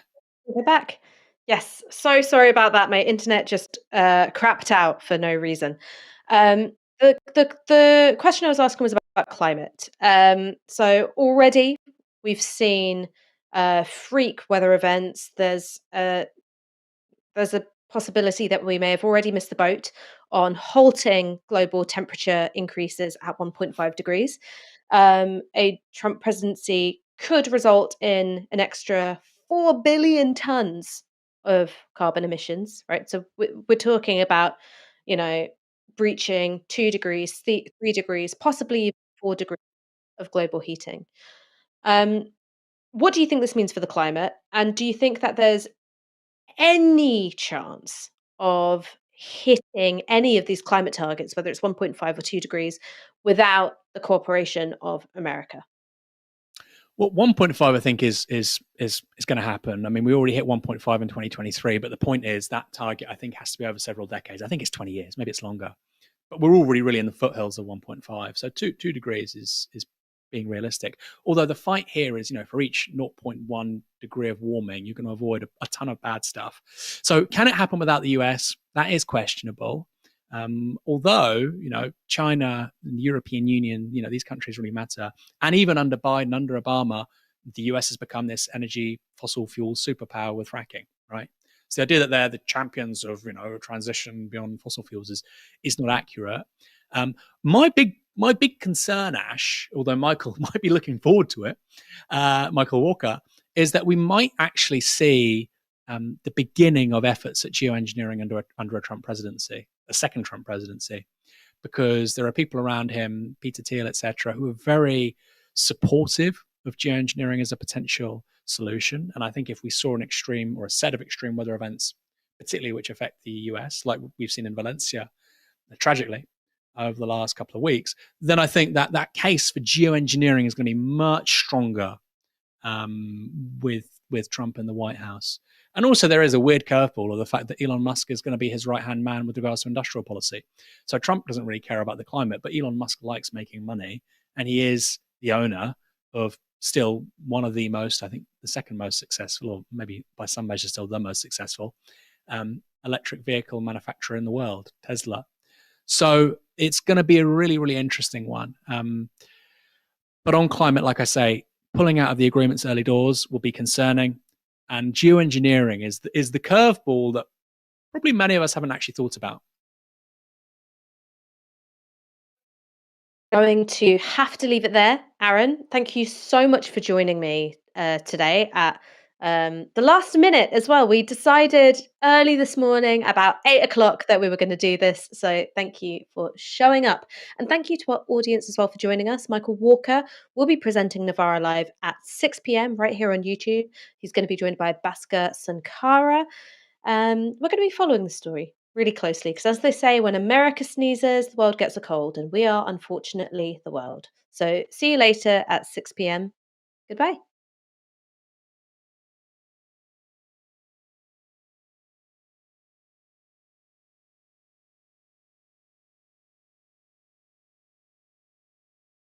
We're back. Yes. So sorry about that. My internet just crapped out for no reason. The question I was asking was about climate. So already we've seen freak weather events. There's a possibility that we may have already missed the boat on halting global temperature increases at 1.5 degrees. A Trump presidency could result in an extra 4 billion tons of carbon emissions, right? So we're talking about, breaching 2 degrees, 3 degrees, possibly 4 degrees of global heating. What do you think this means for the climate? And do you think that there's any chance of hitting any of these climate targets, whether it's 1.5 or 2 degrees, without the cooperation of America? Well, 1.5, I think, is going to happen. I mean, we already hit 1.5 in 2023, but the point is that target, I think, has to be over several decades. I think it's 20 years, maybe it's longer. But we're already really in the foothills of 1.5. So 2 degrees is being realistic. Although the fight here is, for each 0.1 degree of warming, you can avoid a ton of bad stuff. So can it happen without the US? That is questionable. Although, China and the European Union, these countries really matter. And even under Biden, under Obama, the US has become this energy fossil fuel superpower with fracking, right? So the idea that they're the champions of, transition beyond fossil fuels is not accurate. My big concern, Ash, although Michael might be looking forward to it, Michael Walker, is that we might actually see the beginning of efforts at geoengineering under a Trump presidency, a second Trump presidency, because there are people around him, Peter Thiel, etc., who are very supportive of geoengineering as a potential solution. And I think if we saw an extreme or a set of extreme weather events, particularly which affect the US, like we've seen in Valencia, tragically, over the last couple of weeks, then I think that case for geoengineering is going to be much stronger with Trump in the White House. And also there is a weird curveball of the fact that Elon Musk is going to be his right-hand man with regards to industrial policy. So Trump doesn't really care about the climate, but Elon Musk likes making money. And he is the owner of still one of the most, I think the second most successful, or maybe by some measures still the most successful, electric vehicle manufacturer in the world, Tesla. So it's going to be a really, really interesting one. But on climate, like I say, pulling out of the agreements early doors will be concerning. And geoengineering is the curveball that probably many of us haven't actually thought about. Going to have to leave it there. Aaron, thank you so much for joining me today at the last minute as well. We decided early this morning, about 8 o'clock, that we were going to do this. So thank you for showing up. And thank you to our audience as well for joining us. Michael Walker will be presenting Novara Live at 6 p.m. right here on YouTube. He's going to be joined by Bhaskar Sankara. We're going to be following the story really closely because, as they say, when America sneezes, the world gets a cold, and we are unfortunately the world. So see you later at 6 p.m. Goodbye.